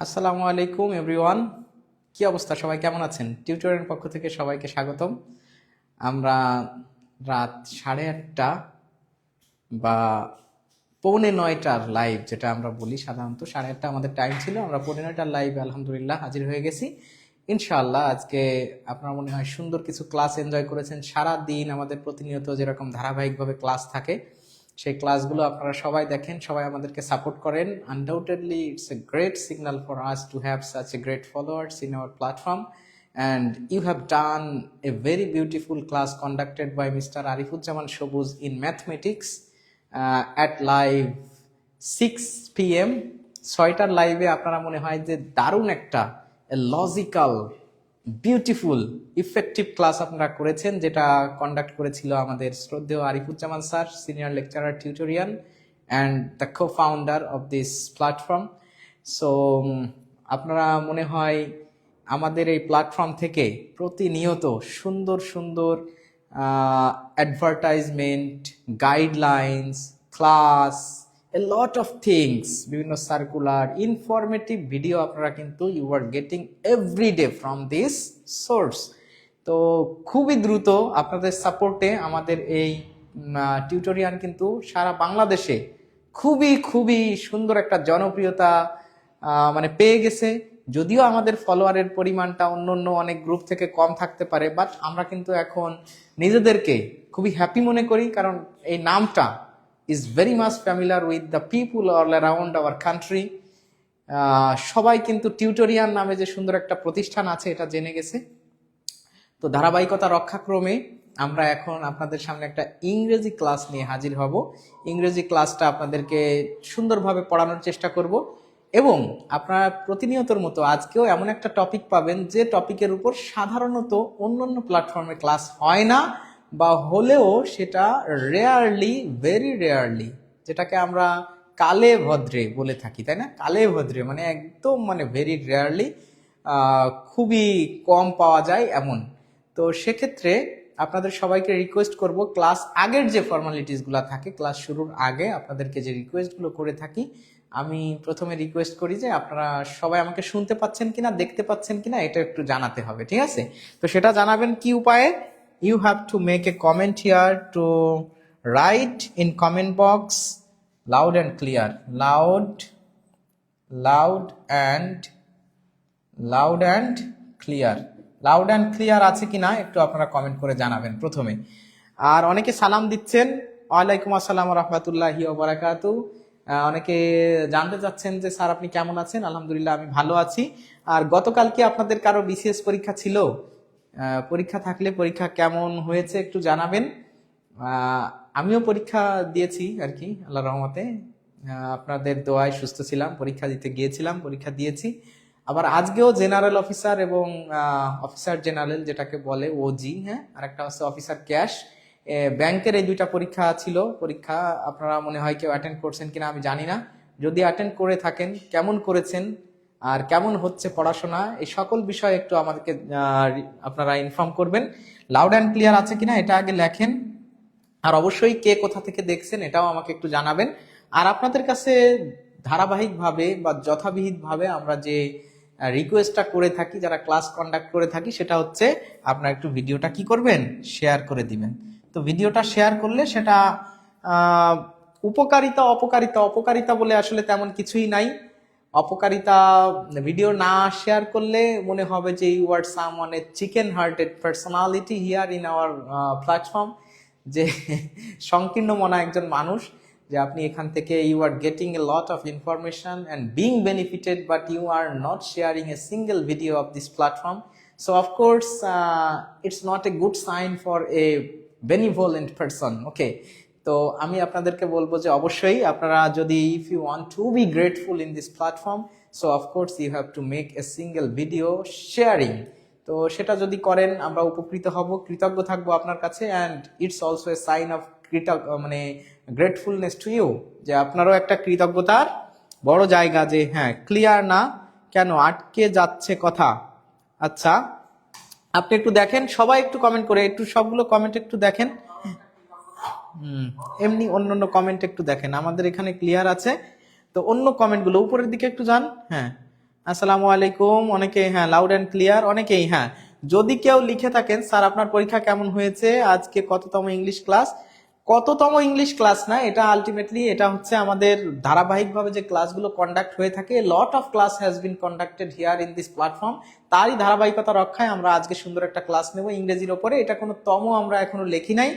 আসসালামু আলাইকুম এভরিওয়ান। কি অবস্থা, সবাই কেমন আছেন? টিউটোরিয়াল পক্ষ থেকে সবাইকে স্বাগতম। আমরা রাত 8:30 বা 8:45টার লাইভ, যেটা আমরা বলি সাধারণত 8:30 আমাদের টাইম ছিল, আমরা 8:45টার লাইভে আলহামদুলিল্লাহ হাজির হয়ে গেছি। ইনশাআল্লাহ আজকে আপনারা মনে হয় সুন্দর কিছু ক্লাস এনজয় করেছেন। সারা দিন আমাদের প্রতিনিয়ত যেরকম ধারাবাহিকভাবে ক্লাস থাকে, সেই ক্লাসগুলো আপনারা সবাই দেখেন, সবাই আমাদেরকে সাপোর্ট করেন। Undoubtedly it's a great signal for us to have such a great followers in our platform, and you have done a very beautiful class conducted by Mr. Arifuzzaman Shobuz in mathematics at live 6 p.m. 6টার লাইভে আপনারা মনে হয় যে দারুণ একটা logical beautiful effective class আপনারা করেছেন, যেটা কন্ডাক্ট করেছিল আমাদের শ্রদ্ধেয় Arifuzzaman sir, senior lecturer tutorial and the co founder of this platform. So আপনারা মনে হয় আমাদের এই প্ল্যাটফর্ম থেকে প্রতিনিয়ত সুন্দর সুন্দর advertisement, guidelines, class, a lot of things, বিভিন্ন সার্কুলার ইনফরমেটিভ ভিডিও আপনারা কিন্তু you are getting every day from this source. তো খুবই দ্রুত আপনাদের সাপোর্টে আমাদের এই টিউটোরিয়াল কিন্তু সারা বাংলাদেশে খুবই খুবই সুন্দর একটা জনপ্রিয়তা মানে পেয়ে গেছে। যদিও আমাদের ফলোয়ারের পরিমাণটা অন্য অন্য অনেক গ্রুপ থেকে কম থাকতে পারে, বাট আমরা কিন্তু এখন নিজেদেরকে খুবই হ্যাপি মনে করি, কারণ এই নামটা is very much familiar with the people all around our country. সবাই কিন্তু টিউটোরিয়াল নামে যে সুন্দর একটা প্রতিষ্ঠান আছে এটা জেনে গেছে। তো ধারাবাহিকতা রক্ষাক্রমে আমরা এখন আপনাদের সামনে একটা ইংরেজি ক্লাস নিয়ে হাজির হব। ইংরেজি ক্লাসটা আপনাদেরকে সুন্দরভাবে পড়ানোর চেষ্টা করব, এবং আপনারা প্রতিনিয়তর মতো আজকেও এমন একটা টপিক পাবেন যে টপিকের উপর সাধারণত অন্য অন্য প্ল্যাটফর্মে ক্লাস হয় না, বা হলেও সেটা রেয়ারলি, ভেরি রেয়ারলি, যেটাকে আমরা কালে ভদ্রে বলে থাকি, তাই না? কালে ভদ্রে মানে একদম মানে ভেরি রেয়ারলি, খুবই কম পাওয়া যায় এমন। তো সেক্ষেত্রে আপনাদের সবাইকে রিকোয়েস্ট করব, ক্লাস আগের যে ফর্মালিটিসগুলো থাকে ক্লাস শুরুর আগে আপনাদেরকে যে রিকোয়েস্টগুলো করে থাকি, আমি প্রথমে রিকোয়েস্ট করি যে আপনারা সবাই আমাকে শুনতে পাচ্ছেন কিনা, দেখতে পাচ্ছেন কিনা, এটা একটু জানাতে হবে, ঠিক আছে? তো সেটা জানাবেন কি উপায়ে? You have to make a comment here, to write in comment box loud and clear, loud and clear. Loud and clear আছে কিনা একটু আপনারা কমেন্ট করে জানাবেন প্রথমে। আর অনেকে সালাম দিচ্ছেন, ওয়ালাইকুম আসসালাম রহমতুল্লাহি ওয়া বারাকাতু। অনেকে জানতে চাচ্ছেন যে স্যার আপনি কেমন আছেন? আলহামদুলিল্লাহ আমি ভালো আছি। আর গতকাল কি আপনাদের কারো বিসিএস পরীক্ষা ছিল? পরীক্ষা থাকলে পরীক্ষা কেমন হয়েছে একটু জানাবেন। আমিও পরীক্ষা দিয়েছি আর কি, আল্লাহ রহমতে আপনাদের দোয়ায় সুস্থ ছিলাম, পরীক্ষা দিতে গিয়েছিলাম, পরীক্ষা দিয়েছি। আবার আজকেও জেনারেল অফিসার এবং অফিসার জেনারেল যেটাকে বলে ওজি, হ্যাঁ, আর একটা হচ্ছে অফিসার ক্যাশ, ব্যাংকের এই দুইটা পরীক্ষা ছিল। পরীক্ষা আপনারা মনে হয় কেউ অ্যাটেন্ড করছেন কিনা আমি জানি না। যদি অ্যাটেন্ড করে থাকেন কেমন করেছেন আর কেমন হচ্ছে পড়াশোনা, এই সকল বিষয়ে একটু আমাদেরকে আপনারা ইনফর্ম করবেন। লাউড অ্যান্ড ক্লিয়ার আছে কিনা এটা আগে লেখেন, আর অবশ্যই কে কোথা থেকে দেখছেন এটাও আমাকে একটু জানাবেন। আর আপনাদের কাছে ধারাবাহিকভাবে বা যথাবিহিতভাবে আমরা যে রিকোয়েস্টটা করে থাকি, যারা ক্লাস কন্ডাক্ট করে থাকি, সেটা হচ্ছে আপনারা একটু ভিডিওটা কি করবেন, শেয়ার করে দিবেন। তো ভিডিওটা শেয়ার করলে সেটা উপকারিতা অপকারিতা, অপকারিতা বলে আসলে তেমন কিছুই নাই। অপকারিতা, ভিডিও না শেয়ার করলে মনে হবে যে you are someone a chicken hearted personality here in our platform, যে সংকীর্ণ মনা একজন মানুষ, যে আপনি এখান থেকে you are getting a lot of information and being benefited, but you are not sharing a single video of this platform. So of course it's not a good sign for a benevolent person. Okay, তো আমি আপনাদেরকে বলবো যে অবশ্যই আপনারা যদি if you want to be grateful in this platform, so of course you have to make a single video sharing. তো সেটা যদি করেন আমরা উপকৃত হব, কৃতজ্ঞ থাকবো আপনার কাছে। And it's also a sign of মানে গ্রেটফুলনেস টু ইউ, যে আপনারও একটা কৃতজ্ঞতার বড় জায়গা, যে হ্যাঁ ক্লিয়ার না কেন, আটকে যাচ্ছে কথা। আচ্ছা আপনি একটু দেখেন, সবাই একটু কমেন্ট করে, একটু সবগুলো কমেন্ট একটু দেখেন। এমনি অন্য অন্য কমেন্ট একটু দেখেন, আমাদের এখানে ক্লিয়ার আছে। তো অন্য কমেন্টগুলো উপরের দিকে একটু যান। হ্যাঁ, আসসালামু আলাইকুম। অনেকেই হ্যাঁ লাউড অ্যান্ড ক্লিয়ার, অনেকেই হ্যাঁ। যদি কেউ লিখে থাকেন স্যার আপনার পরীক্ষা কেমন হয়েছে, আজকে কততম ইংলিশ ক্লাস, কততম ইংলিশ ক্লাস না, এটা আলটিমেটলি এটা হচ্ছে আমাদের ধারাবাহিকভাবে যে ক্লাসগুলো কন্ডাক্ট হয়ে থাকে, lot of class has been conducted here in this platform. তারই ধারাবাহিকতা রক্ষায় আমরা আজকে সুন্দর একটা ক্লাস নেব ইংরেজির ওপরে। এটা কোনো তম আমরা এখনো লেখি নাই,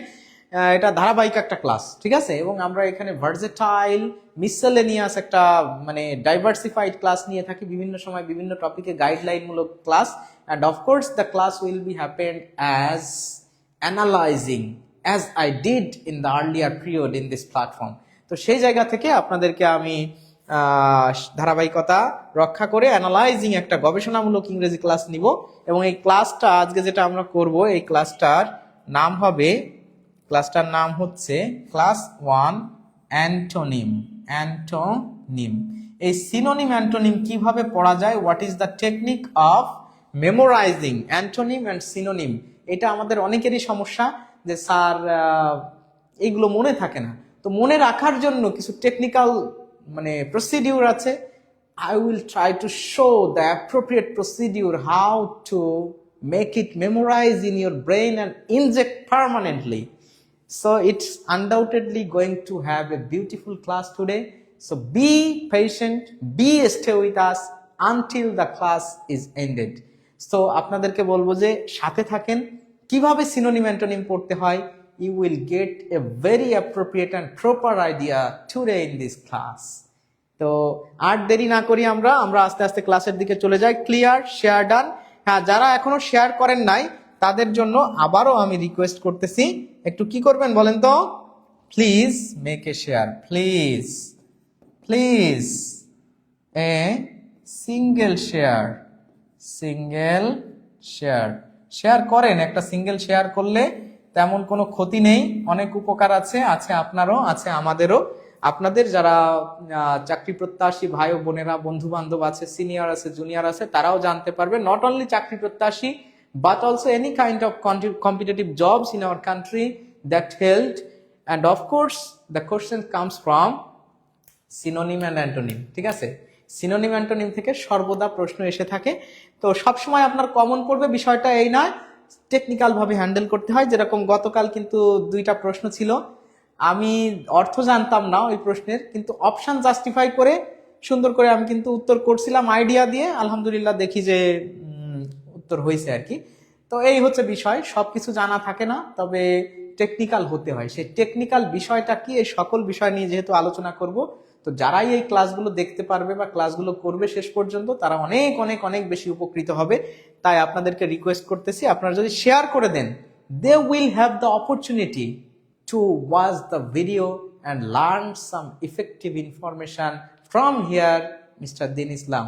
এটা ধারাবাহিক একটা ক্লাস, ঠিক আছে। এবং আমরা এখানে ভার্সেটাইল মিসেলেনিয়াস একটা মানে ডাইভার্সিফাইড ক্লাস নিয়ে থাকি, বিভিন্ন সময় বিভিন্ন টপিকে গাইডলাইন মূলক class. And of course the class will be happened as analysing as I did in the earlier period in this platform. তো সেই জায়গা থেকে আপনাদেরকে আমি ধারাবাহিকতা রক্ষা করে অ্যানালাইজিং একটা গবেষণামূলক ইংরেজি ক্লাস নিব। এবং এই ক্লাসটা আজকে যেটা আমরা করব, এই ক্লাসটার নাম হবে, ক্লাসটার নাম হচ্ছে ক্লাস 1 অ্যান্টোনিম। অ্যান্টোনিম, এই সিনোনিম অ্যান্টোনিম কিভাবে পড়া যায়, what is the technique of memorising antonym and synonym. এটা আমাদের অনেকেরই সমস্যা যে স্যার এইগুলো মনে থাকে না। তো মনে রাখার জন্য কিছু টেকনিক্যাল মানে প্রসিডিউর আছে। I will try to show the appropriate procedure how to make it memorize in your brain and inject permanently. So it's undoubtedly going to have a beautiful class today. So be patient, stay with us until the class is ended. So আপনাদেরকে বলবো যে সাথে থাকেন, কিভাবে synonym antonym পড়তে হয়। You will get a very appropriate and proper idea today in this class. তো আর দেরি না করি আমরা আস্তে আস্তে ক্লাসের দিকে চলে যাই। Clear, share done. হ্যাঁ, যারা এখনো শেয়ার করেন নাই তাদের জন্য আবারও আমি রিকোয়েস্ট করতেছি, একটু কি করবেন বলেন তো, please make a share, please please A single share, single share. Share করেন, একটা সিঙ্গেল শেয়ার করলে তেমন কোনো ক্ষতি নেই, অনেক উপকার আছে, আছে আপনারও, আছে আমাদেরও। আপনাদের যারা চাকরি প্রত্যাশী ভাই ও বোনেরা, বন্ধু বান্ধব আছে, সিনিয়র আছে, জুনিয়র আছে, তারাও জানতে পারবে। নট অনলি চাকরি প্রত্যাশী but also any kind of competitive jobs in our country that held. And of course the question comes from synonym and antonym, ঠিক আছে। সিনোনিম অ্যান্টোনিম থেকে সর্বদা প্রশ্ন এসে থাকে। তো সবসময় আপনার কমন পড়বে বিষয়টা এই নয়, টেকনিক্যাল ভাবে হ্যান্ডেল করতে হয়। যেরকম গতকাল কিন্তু 2টা প্রশ্ন ছিল, আমি অর্থ জানতাম না ওই প্রশ্নের, কিন্তু অপশন জাস্টিফাই করে সুন্দর করে আমি কিন্তু উত্তর করছিলাম আইডিয়া দিয়ে। আলহামদুলিল্লাহ দেখি যে উত্তর হয়েছে আর কি। তো এই হচ্ছে বিষয়, সবকিছু জানা থাকে না, তবে টেকনিক্যাল হতে হয়। সেই টেকনিক্যাল বিষয়টা কি, এই সকল বিষয় নিয়ে যেহেতু আলোচনা করব, তো যারাই এই ক্লাসগুলো দেখতে পারবে বা ক্লাসগুলো করবে শেষ পর্যন্ত, তারা অনেক অনেক অনেক বেশি উপকৃত হবে। তাই আপনাদেরকে রিকোয়েস্ট করতেছি, আপনারা যদি শেয়ার করে দেন, they will have the opportunity to watch the video and learn some effective information from here, Mr. Din Islam.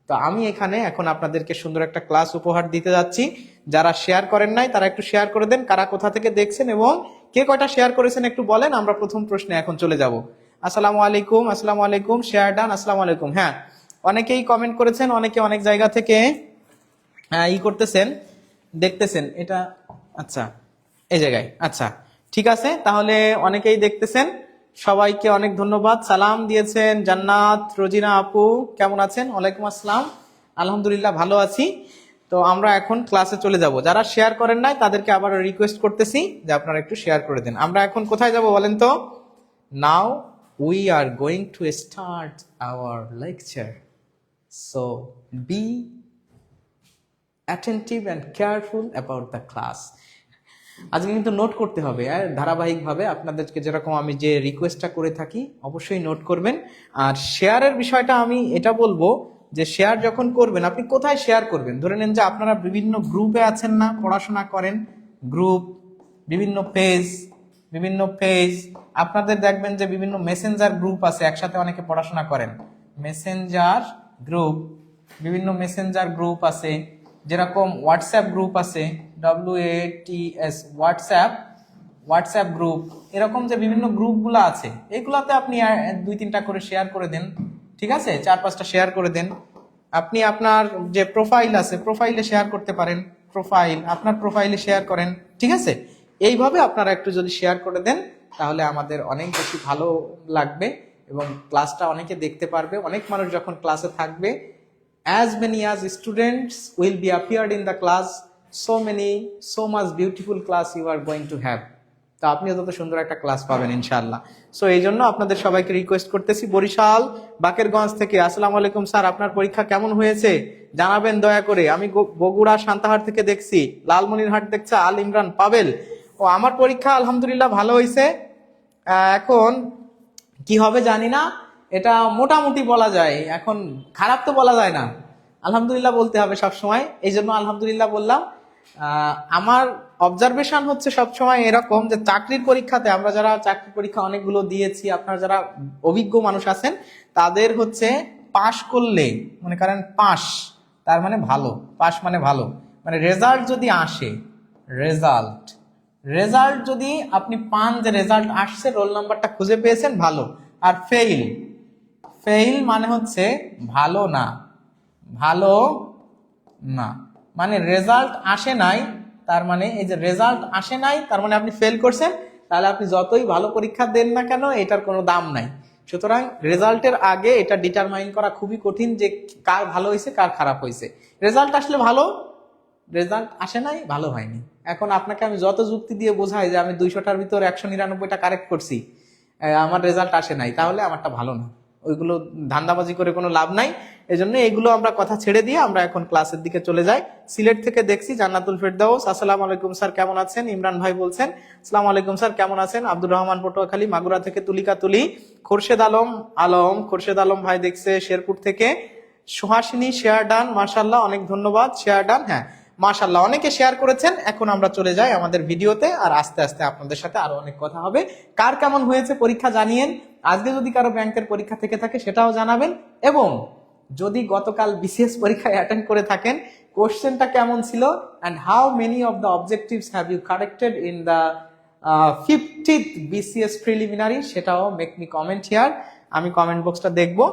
তো আমি এখানে এখন আপনাদেরকে সুন্দর একটা ক্লাস উপহার দিতে যাচ্ছি। যারা শেয়ার করেন নাই তারা একটু শেয়ার করে দেন, কারা কোথা থেকে দেখছেন এবং কে কয়টা শেয়ার করেছেন একটু বলেন। আমরা প্রথম প্রশ্নে এখন চলে যাব। আসসালামু আলাইকুম, আসসালামু আলাইকুম, শেয়ার ডান, আসসালামু আলাইকুম। হ্যাঁ, অনেকেই কমেন্ট করেছেন, অনেকে অনেক জায়গা থেকে করতেছেন, দেখতেছেন এটা। আচ্ছা, এই জায়গায়, আচ্ছা ঠিক আছে, তাহলে অনেকেই দেখতেছেন, সবাইকে অনেক ধন্যবাদ। সালাম দিয়েছেন জান্নাত রোজিনা আপু, কেমন আছেন? ওয়ালাইকুম আসসালাম, আলহামদুলিল্লাহ ভালো আছি। তো আমরা এখন ক্লাসে চলে যাব। যারা শেয়ার করেন নাই তাদেরকে আবার রিকোয়েস্ট করতেছি যে আপনারা একটু শেয়ার করে দেন। আমরা এখন কোথায় যাব বলেন তো? Now we are going to start our lecture, so be attentive and careful about the class. আজকে কিন্তু নোট করতে হবে ধারাবাহিকভাবে, আপনাদেরকে যেরকম আমি যে রিকোয়েস্টটা করে থাকি অবশ্যই নোট করবেন। আর শেয়ারের বিষয়টা আমি এটা বলবো যে শেয়ার যখন করবেন, আপনি কোথায় শেয়ার করবেন? ধরে নেন যে আপনারা বিভিন্ন গ্রুপে আছেন না, পড়াশোনা করেন, গ্রুপ, বিভিন্ন পেজ, আপনাদের দেখবেন যে বিভিন্ন মেসেঞ্জার গ্রুপ আছে, একসাথে অনেকে পড়াশোনা করেন, মেসেঞ্জার গ্রুপ, বিভিন্ন মেসেঞ্জার গ্রুপ আছে, যেরকম হোয়াটসঅ্যাপ গ্রুপ আছে, WATS হোয়াটসঅ্যাপ গ্রুপ, এরকম যে বিভিন্ন গ্রুপগুলো আছে, এগুলাতে আপনি 2-3টা করে শেয়ার করে দেন, ঠিক আছে, 4-5টা শেয়ার করে দেন। আপনি আপনার যে প্রোফাইল আছে, প্রোফাইলে শেয়ার করতে পারেন, আপনার প্রোফাইলে শেয়ার করেন, ঠিক আছে। এইভাবে আপনারা একটু যদি শেয়ার করে দেন তাহলে আমাদের অনেক বেশি ভালো লাগবে এবং ক্লাসটা অনেকে দেখতে পারবে। অনেক মানুষ যখন ক্লাসে থাকবে, as many as students will be appeared in the class, so much beautiful class you are going to have. তো আপনিও তত সুন্দর একটা ক্লাস পাবেন ইনশাআল্লাহ। সো এই জন্য আপনাদের সবাইকে রিকোয়েস্ট করতেছি, বরিশাল বাকেরগঞ্জ থেকে আসসালামু আলাইকুম স্যার, আপনার পরীক্ষা কেমন হয়েছে জানাবেন দয়া করে। আমি বগুড়া সান্তাহার থেকে দেখছি, লালমনিরহাট দেখছে আল ইমরান পাবেল। ও আমার পরীক্ষা আলহামদুলিল্লাহ ভালো হয়েছে। এখন কি হবে জানি না, এটা মোটামুটি বলা যায়, এখন খারাপ তো বলা যায় না, আলহামদুলিল্লাহ বলতে হবে সবসময়, এই জন্য আলহামদুলিল্লাহ বললাম। আমার অবজারভেশন হচ্ছে সবসময় এরকম যে চাকরির পরীক্ষাতে আমরা যারা চাকরির পরীক্ষা অনেকগুলো দিয়েছি, আপনারা যারা অভিজ্ঞ মানুষ আছেন তাদের হচ্ছে পাশ করলে মনে করেন পাস, তার মানে ভালো, পাস মানে ভালো, মানে রেজাল্ট যদি আসে, রেজাল্ট যদি আপনি পান যে রেজাল্ট আসছে, রোল নাম্বারটা খুঁজে পেয়েছেন, ভালো। আর ফেইল মানে হচ্ছে ভালো না, মানে রেজাল্ট আসে নাই, তার মানে এই যে রেজাল্ট আসে নাই তার মানে আপনি ফেল করছেন, তাহলে আপনি যতই ভালো পরীক্ষা দেন না কেন এটার কোনো দাম নাই। সুতরাং রেজাল্টের আগে এটা ডিটারমাইন করা খুবই কঠিন যে কার ভালো হয়েছে কার খারাপ হয়েছে। রেজাল্ট আসলে ভালো, রেজাল্ট আসে নাই ভালো হয়নি। এখন আপনাকে আমি যত যুক্তি দিয়ে বোঝাই যে আমি 200টার ভিতর 199টা কারেক্ট করছি, আমার রেজাল্ট আসে নাই, তাহলে আমারটা ভালো না, ওইগুলো ধান্দাবাজি করে কোনো লাভ নাই। এজন্য এগুলো আমরা কথা ছেড়ে দিয়ে আমরা এখন ক্লাসের দিকে চলে যাই। সিলেট থেকে দেখছি জান্নাতুল ফেরদাউস, আসসালামু আলাইকুম স্যার কেমন আছেন। ইমরান ভাই বলছেন আসসালামু আলাইকুম স্যার কেমন আছেন। আব্দুর রহমান পটুয়াখালী, মাগুরা থেকে তুলিকা তুলি, খোরশেদ আলম ভাই দেখছে শেরপুর থেকে, সুহাসিনী শেয়ার ডান, মাশাআল্লাহ অনেক ধন্যবাদ শেয়ার ডান, হ্যাঁ মাশাআল্লাহ অনেকে শেয়ার করেছেন। এখন আমরা চলে যাই আমাদের ভিডিওতে, আর আস্তে আস্তে আপনাদের সাথে আরো অনেক কথা হবে। কার কেমন হয়েছে পরীক্ষা জানিয়েন, আজকে যদি কারো ব্যাংকের পরীক্ষা থেকে থাকে সেটাও জানাবেন, এবং যদি গতকাল বিসিএস পরীক্ষায় অ্যাটেন্ড করে থাকেন কোশ্চেনটা কেমন ছিল, and how many of the objectives have you corrected in the 50th BCS preliminary, সেটাও মেক মি কমেন্ট হিয়ার, আমি কমেন্ট বক্সটা দেখবো।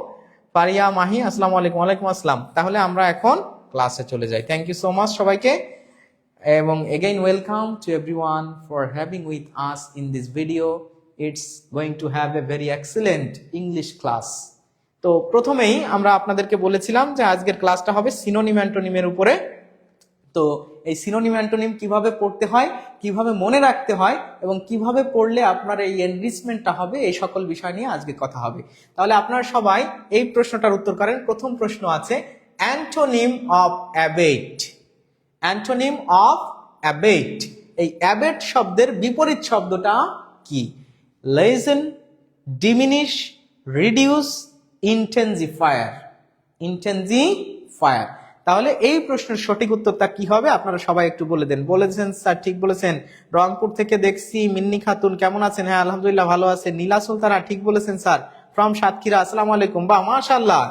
পারিয়া মাহি আসসালামু আলাইকুম। ওয়ালাইকুম আসসালাম। তাহলে আমরা এখন ক্লাসে চলে যাই। থ্যাংক ইউ সো মাচ সবাইকে, এবং again welcome to everyone for having with us in this video. It's going to have a very excellent English class. তো প্রথমেই আমরা আপনাদেরকে বলেছিলাম যে আজকের ক্লাসটা হবে সিনোনিম অ্যান্টোনিমের উপরে। তো এই সিনোনিম অ্যান্টোনিম কিভাবে পড়তে হয়, কিভাবে মনে রাখতে হয়, এবং কিভাবে পড়লে আপনার এই এনরিচমেন্টটা হবে, এই সকল বিষয় নিয়ে আজকে কথা হবে। তাহলে আপনারা সবাই এই প্রশ্নটার উত্তর করেন। প্রথম প্রশ্ন আছে অ্যান্টোনিম অফ অ্যাবেট। অ্যান্টোনিম অফ অ্যাবেট, এই অ্যাবেট শব্দের বিপরীত শব্দটা কি? Lesson, diminish, reduce, intensifier. তাহলে এই প্রশ্নের সঠিক উত্তরটা কি হবে আপনারা সবাই একটু বলে দেন। বলেছেন স্যার, ঠিক বলেছেন। রংপুর থেকে দেখছি মিন্নি খাতুন কেমন আছেন? হ্যাঁ আলহামদুলিল্লাহ ভালো আছে। নীলা সুলতানা ঠিক বলেছেন স্যার, ফ্রম সাতক্ষীরা, আসসালামু আলাইকুম। বা মাশাআল্লাহ,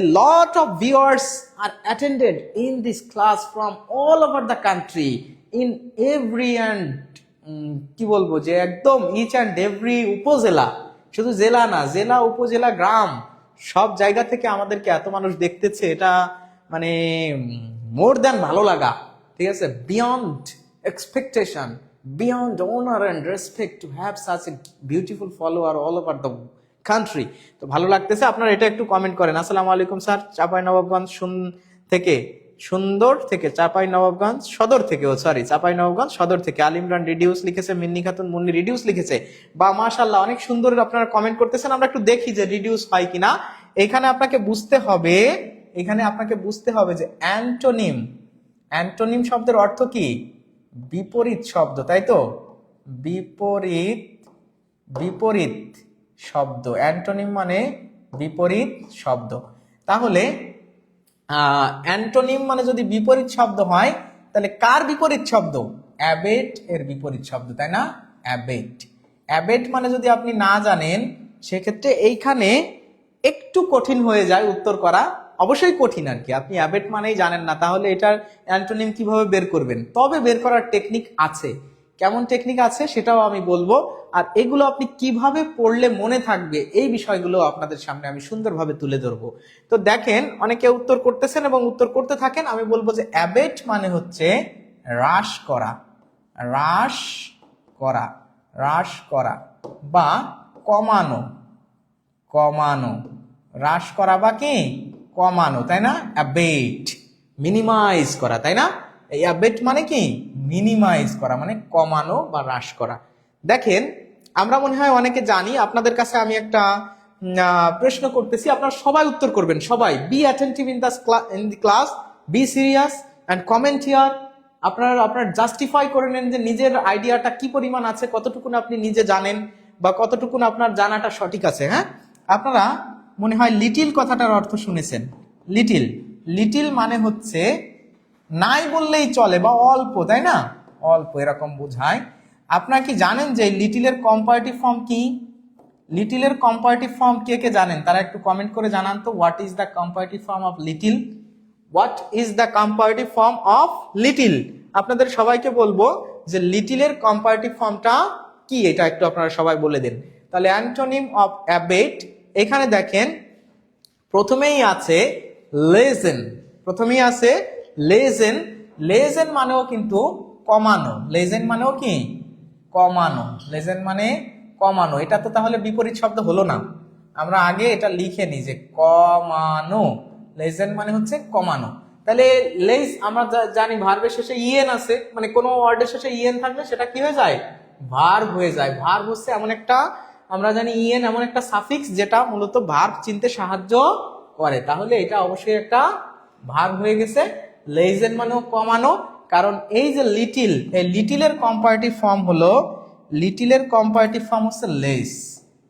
a lot of viewers are attended in this class from all over the country, in every and কি বলবো যে একদম ইচ অ্যান্ড এভরি উপজেলা, শুধু জেলা না, জেলা উপজেলা গ্রাম সব জায়গা থেকে আমাদেরকে এত মানুষ দেখতেছে, এটা মানে মোর দ্যান ভালো লাগা, ঠিক আছে, beyond expectation, beyond honour and respect to have such a beautiful follower all over the country. তো ভালো লাগতেছে, আপনারা এটা একটু কমেন্ট করেন। আসসালামু আলাইকুম স্যার, চাঁপাইনবাবগঞ্জ থেকে, সুন্দর থেকে, চাঁপাইনবাবগঞ্জ সদর থেকে, চাঁপাইনবাবগঞ্জ সদর থেকে আল ইমরান রিডিউস লিখেছে, মিন্নি খাতুন মুন্নি রিডিউস লিখেছে। বা মাশাআল্লাহ অনেক সুন্দর আপনারা কমেন্ট করতেছেন। আমরা একটু দেখি যে রিডিউস হয় কিনা। এখানে আপনাকে বুঝতে হবে যে অ্যান্টোনিম শব্দের অর্থ কি? বিপরীত শব্দ, তাই তো? বিপরীত শব্দ, অ্যান্টোনিম মানে বিপরীত শব্দ। তাহলে অ্যান্টোনিম মানে যদি বিপরীত শব্দ হয়, তাহলে কার বিপরীত শব্দ? অ্যাবেট এর বিপরীত শব্দ, তাই না? অ্যাবেট মানে যদি আপনি না জানেন সেক্ষেত্রে এইখানে একটু কঠিন হয়ে যায় উত্তর করা, অবশ্যই কঠিন আর কি। আপনি অ্যাবেট মানেই জানেন না, তাহলে এটার অ্যান্টোনিম কিভাবে বের করবেন? তবে বের করার টেকনিক আছে। কেমন টেকনিক আছে সেটাও আমি বলবো, আর এগুলো আপনি কিভাবে পড়লে মনে থাকবে এই বিষয়গুলো আপনাদের সামনে আমি সুন্দরভাবে তুলে ধরবো। তো দেখেন অনেকে উত্তর করতেছেন এবং উত্তর করতে থাকেন। আমি বলবো যে অ্যাবেট মানে হচ্ছে হ্রাস করা বা কমানো, হ্রাস করা বা কি কমানো, তাই না? অ্যাবেট, মিনিমাইজ করা, তাই না? এই অ্যাবেট মানে কি? মিনিমাইজ করা, মানে কমানো বা হ্রাস করা। দেখেন, আমরা মনে হয় অনেকে জানি। আপনাদের কাছে আমি একটা প্রশ্ন করতেছি, আপনারা সবাই উত্তর করবেন, সবাই। B attentive in the class, be serious and comment here. আপনার জাস্টিফাই করে নেন যে নিজের আইডিয়াটা কি পরিমাণ আছে, কতটুকুন আপনি নিজে জানেন বা কতটুকুন আপনার জানাটা সঠিক আছে। হ্যাঁ, আপনারা মনে হয় লিটিল কথাটার অর্থ শুনেছেন। লিটিল, লিটিল মানে হচ্ছে নাই বললেই চলে বা অল্প, তাই না? অল্প এরকম বোঝায়। আপনারা কি জানেন যে লিটিলের কম্পারেটিভ ফর্ম কি? লিটিলের কম্পারেটিভ ফর্ম কে কে জানেন তারা একটু কমেন্ট করে জানান তো। What is the comparative form of little? What is the comparative form of little? আপনাদের সবাইকে বলবো যে লিটিলের কম্পারেটিভ ফর্মটা কি, এটা একটু আপনারা সবাই বলে দেন। তাহলে অ্যান্টোনিম অফ অ্যাবেট, এখানে দেখেন প্রথমেই আছে লেজেন। প্রথমেই আছে লেজেন। লেজেন মানেও কিন্তু কমানো। লেজেন মানেও কি? কমানো। লেজেন মানে কমানো। এটা তো তাহলে বিপরীত শব্দ হলো না? আমরা আগে এটা লিখে নিই যে কমানো। লেজেন মানে হচ্ছে কমানো। তাহলে লেজ আমরা জানি ভার্বের শেষে ইএন আছে, মানে কোনো ওয়ার্ডের শেষে ইএন থাকলে সেটা কি হয়ে যায়? ভার্ব হয়ে যায়। ভার্ব হচ্ছে এমন একটা, আমরা জানি ইএন এমন একটা সাফিক্স যেটা মূলত ভার্ব চিনতে সাহায্য করে। তাহলে এটা অবশ্যই একটা ভার্ব হয়ে গেছে। লেজেন মানেও কমানো। কারণ এই যে লিটিল, এই লিটিলের কম্পারেটিভ ফর্ম হলো, লিটিলের কম্পারেটিভ ফর্ম হচ্ছে লেস।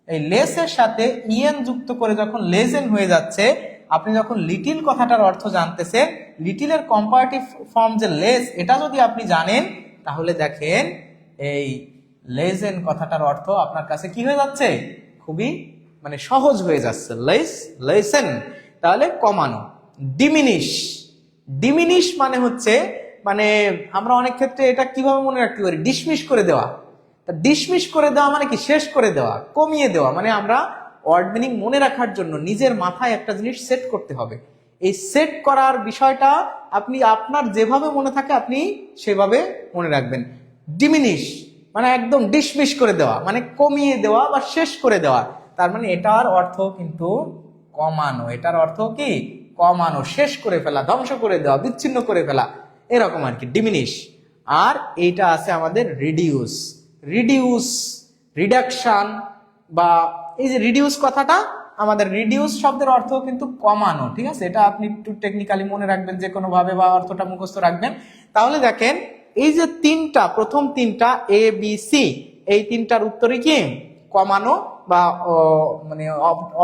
এই লেসের সাথে ইএন যুক্ত করে যখন লেজেন হয়ে যাচ্ছে, আপনি যখন লিটিল কথাটার অর্থ জানতেছেন, লিটিলের কম্পারেটিভ ফর্ম যে লেস, এটা যদি আপনি জানেন, তাহলে দেখেন এই লেজেন কথাটার অর্থ আপনার কাছে কি হয়ে যাচ্ছে? খুবই মানে সহজ হয়ে যাচ্ছে। লেস, লেসেন, তাহলে কমানো। ডিমিনিশ, ডিমিনিশ মানে হচ্ছে, মানে আমরা অনেক ক্ষেত্রে এটা কিভাবে মনে রাখতে পারি? ডিসমিস করে দেওয়া। তা ডিসমিস করে দেওয়া মানে কি? শেষ করে দেওয়া, কমিয়ে দেওয়া। মানে আমরা ওয়ার্ড মিনিং মনে রাখার জন্য নিজের মাথায় একটা জিনিস সেট করতে হবে। এই সেট করার বিষয়টা আপনি আপনার যেভাবে মনে থাকে আপনি সেভাবে মনে রাখবেন। ডিমিনিশ মানে একদম ডিসমিস করে দেওয়া, মানে কমিয়ে দেওয়া বা শেষ করে দেওয়া। তার মানে এটার অর্থ কিন্তু কমানো। এটার অর্থ কি? কমানো, শেষ করে ফেলা, ধ্বংস করে দেওয়া, বিচ্ছিন্ন করে ফেলা, এরকম আর কি ডিমিনিশ। আর এইটা আছে আমাদের রিডিউস। রিডিউস, রিডাকশন, বা এই যে রিডিউস কথাটা, আমাদের রিডিউস শব্দের অর্থ কিন্তু কমানো। ঠিক আছে, এটা আপনি একটু টেকনিক্যালি মনে রাখবেন যে কোনো ভাবে, বা অর্থটা মুখস্থ রাখবেন। তাহলে দেখেন এই যে তিনটা, প্রথম তিনটা এ বি সি, এই তিনটার উত্তরই কি? কমানো, বা মানে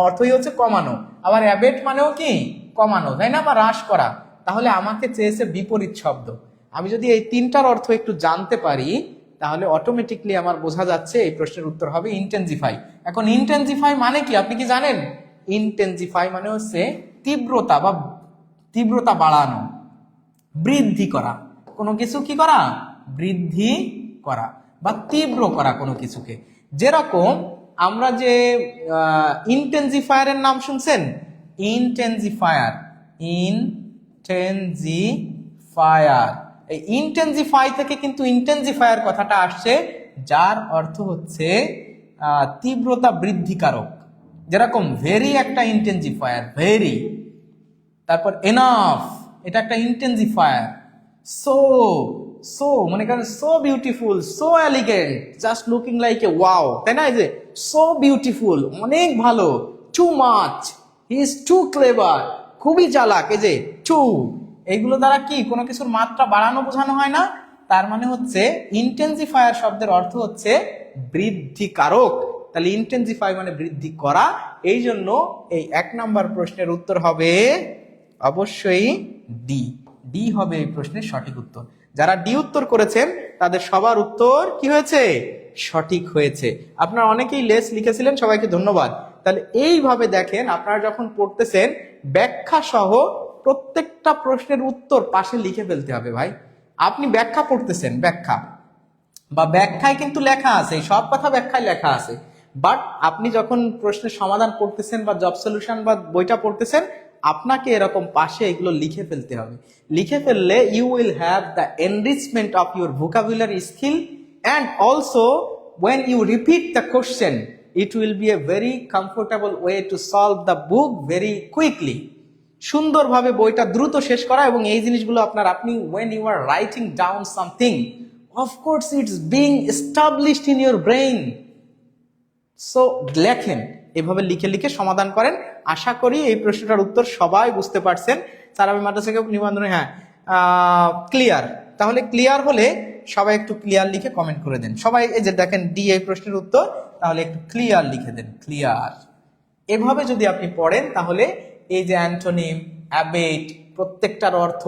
অর্থই হচ্ছে কমানো। আবার অ্যাবেট মানেও কি? কমানো, তাই না? বা হ্রাস করা। তাহলে আমাকে চেয়েছে বিপরীত শব্দ। আমি যদি এই তিনটার অর্থ একটু জানতে পারি, তাহলে অটোমেটিকলি আমার বোঝা যাচ্ছে এই প্রশ্নের উত্তর হবে ইন্টেন্সিফাই। এখন ইন্টেন্সিফাই মানে কি আপনি কি জানেন? ইন্টেন্সিফাই মানে হচ্ছে তীব্রতা বা তীব্রতা বাড়ানো, বৃদ্ধি করা। কোনো কিছু কি করা? বৃদ্ধি করা বা তীব্র করা কোনো কিছুকে। যেরকম আমরা যে ইন্টেন্সিফায়ারের নাম শুনছেন, ইন্টেন্সিফায়ার, ইনটেনজিফায়ার। এই ইন্টেন্সিফাই থেকে কিন্তু ইন্টেন্সিফায়ার কথাটা আসছে, যার অর্থ হচ্ছে তীব্রতা বৃদ্ধিকারক। যেরকম ভেরি একটা ইন্টেন্সিফায়ার, ভেরি। তারপর এনাফ, এটা একটা ইন্টেন্সিফায়ার। সো, সো মনে করেন so beautiful, so elegant, just looking like a wow, তাই না? এই যে সো বিউটিফুল, অনেক ভালো। Too much, he is too clever, খুবই চালাক। এই যে টু, এইগুলো দ্বারা কি কোনো কিছুর মাত্রা বাড়ানো বোঝানো হয় না? তার মানে হচ্ছে ইন্টেন্সিফায়ার শব্দের অর্থ হচ্ছে বৃদ্ধিকারক। তাহলে ইন্টেন্সিফাই মানে বৃদ্ধি করা। এই জন্য এই 1 নাম্বার প্রশ্নের উত্তর হবে অবশ্যই ডি। ডি হবে এই প্রশ্নের সঠিক উত্তর। যারা ডি উত্তর করেছেন তাদের সবার উত্তর কি হয়েছে? সঠিক হয়েছে। আপনারা অনেকেই লেস লিখেছিলেন, সবাইকে ধন্যবাদ। তাহলে এইভাবে দেখেন, আপনারা যখন পড়তেছেন ব্যাখ্যা সহ প্রত্যেকটা প্রশ্নের উত্তর পাশে লিখে ফেলতে হবে ভাই। আপনি ব্যাখ্যা পড়তেছেন, ব্যাখ্যা বা ব্যাখ্যায় কিন্তু লেখা আছে, সব কথা ব্যাখ্যায় লেখা আছে, বাট আপনি যখন প্রশ্নের সমাধান করতেছেন বা জব সলিউশন বা বইটা পড়তেছেন, আপনাকে এরকম পাশে এগুলো লিখে ফেলতে হবে। লিখে ফেললে you will have the enrichment of your vocabulary skill, and also when you repeat the question it will be a very comfortable way to solve the book very quickly. সুন্দরভাবে বইটা দ্রুত শেষ করা, এবং এই জিনিসগুলো আপনি when you are writing down something, of course it's being established in your brain. So লেখেন, এভাবে লিখে লিখে সমাধান করেন। আশা করি এই প্রশ্নটার উত্তর সবাই বুঝতে পারছেন। সারাবি মাদ্রাসা নিবন্ধন, হ্যাঁ ক্লিয়ার। তাহলে ক্লিয়ার হলে সবাই একটু ক্লিয়ার লিখে কমেন্ট করে দেন। সবাই এই যে দেখেন ডি এই প্রশ্নের উত্তর, তাহলে একটু ক্লিয়ার লিখে দেন, ক্লিয়ার। এভাবে যদি আপনি পড়েন তাহলে এই যে অ্যান্টোনিম, অ্যাবেট, প্রত্যেকটার অর্থ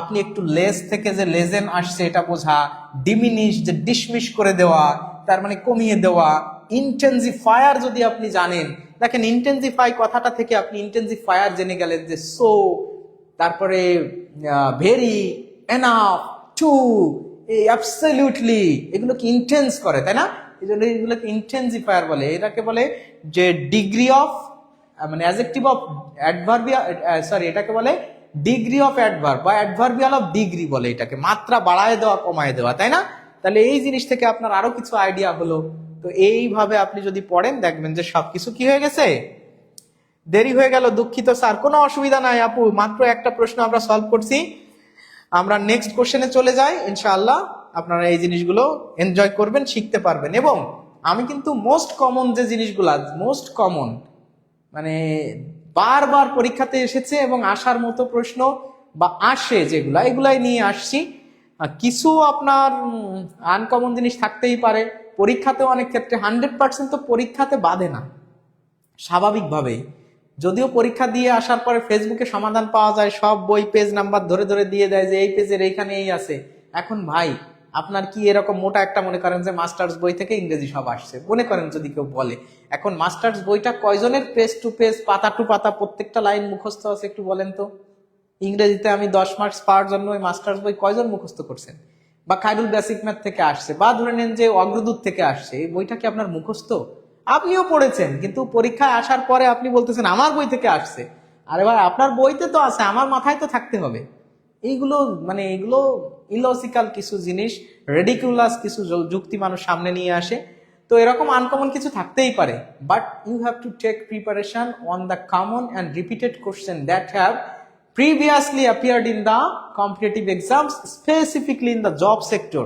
আপনি একটু লেস থেকে যে লেজেন আসছে এটা বোঝা, ডিমিনিশ যে ডিসমিস করে দেওয়া, তার মানে কমিয়ে দেওয়া, ইন্টেন্সিফায়ার যদি আপনি জানেন, দেখেন ইন্টেন্সিফাই কথাটা থেকে আপনি ইন্টেন্সিফায়ার জেনে গেলেন যে সো, তারপরে ভেরি, এনাফ, টু, অ্যাবসলিউটলি, এগুলো কি ইন্টেন্স করে, তাই না? এই জন্য এগুলোকে ইন্টেন্সিফায়ার বলে। এটাকে বলে যে ডিগ্রি অফ, মানে অ্যাডজেক্টিভ অফ অ্যাডভার্বিয়া, সরি এটাকে বলে ডিগ্রি অফ অ্যাডভার্ব বা অ্যাডভার্বিয়াল অফ ডিগ্রি বলে এটাকে, মাত্রা বাড়ায় দেওয়া কমায় দেওয়া, তাই না? তাহলে এই জিনিস থেকে আপনার আরো কিছু আইডিয়া হলো। তো এইভাবে আপনি যদি পড়েন দেখবেন যে সবকিছু কি হয়ে গেছে। দেরি হয়ে গেল, দুঃখিত স্যার, কোনো অসুবিধা নাই আপু, মাত্র একটা প্রশ্ন আমরা সলভ করছি। আমরা নেক্সট কোশ্চেনে চলে যাই, ইনশাআল্লাহ আপনারা এই জিনিসগুলো এনজয় করবেন, শিখতে পারবেন। এবং আমি কিন্তু মোস্ট কমন যে জিনিসগুলো, মোস্ট কমন মানে বারবার পরীক্ষাতে এসেছে এবং আসার মতো প্রশ্ন বা আসে যেগুলা, এগুলাই নিয়ে আসছি। কিছু আপনার আনকমন জিনিস থাকতেই পারে, পরীক্ষাতেও অনেক ক্ষেত্রে 100% তো পরীক্ষাতে বাধে না স্বাভাবিকভাবেই। যদিও পরীক্ষা দিয়ে আসার পরে ফেসবুকে সমাধান পাওয়া যায়, সব বই পেজ নাম্বার ধরে ধরে দিয়ে দেয় যে এই পেজের এইখানে এই আছে। এখন ভাই আপনার কি এরকম মোটা একটা মনে করেন যে মাস্টার্স বই থেকে ইংরেজি সব আসছে, মনে করেন যদি কেউ বলে, এখন মাস্টার্স বইটা কয়জনের পেজ টু পেজ, পাতা টু পাতা প্রত্যেকটা লাইন মুখস্থ আছে একটু বলেন তো? ইংরেজিতে আমি 10 মার্কস পাওয়ার জন্য ওই মাস্টার্স বই কয়জন মুখস্থ করছেন? বা খাইরুল বেসিক ম্যাথ থেকে আসছে, বা ধরে নেন যে অগ্রদূত থেকে আসছে, এই বইটা কি আপনার মুখস্থ? আপনিও পড়েছেন, কিন্তু পরীক্ষায় আসার পরে আপনি বলতেছেন আমার বই থেকে আসছে। আরে ভাই আপনার বইতে তো আছে, আমার মাথায় তো থাকতে হবে। এইগুলো মানে এগুলো ইলজিক্যাল কিছু জিনিস, রেডিকুলাস কিছু যুক্তি মানুষ সামনে নিয়ে আসে। তো এরকম আনকমন কিছু থাকতেই পারে, but you have to take preparation on the common and repeated question that have previously appeared in the competitive exams, specifically in the job sector.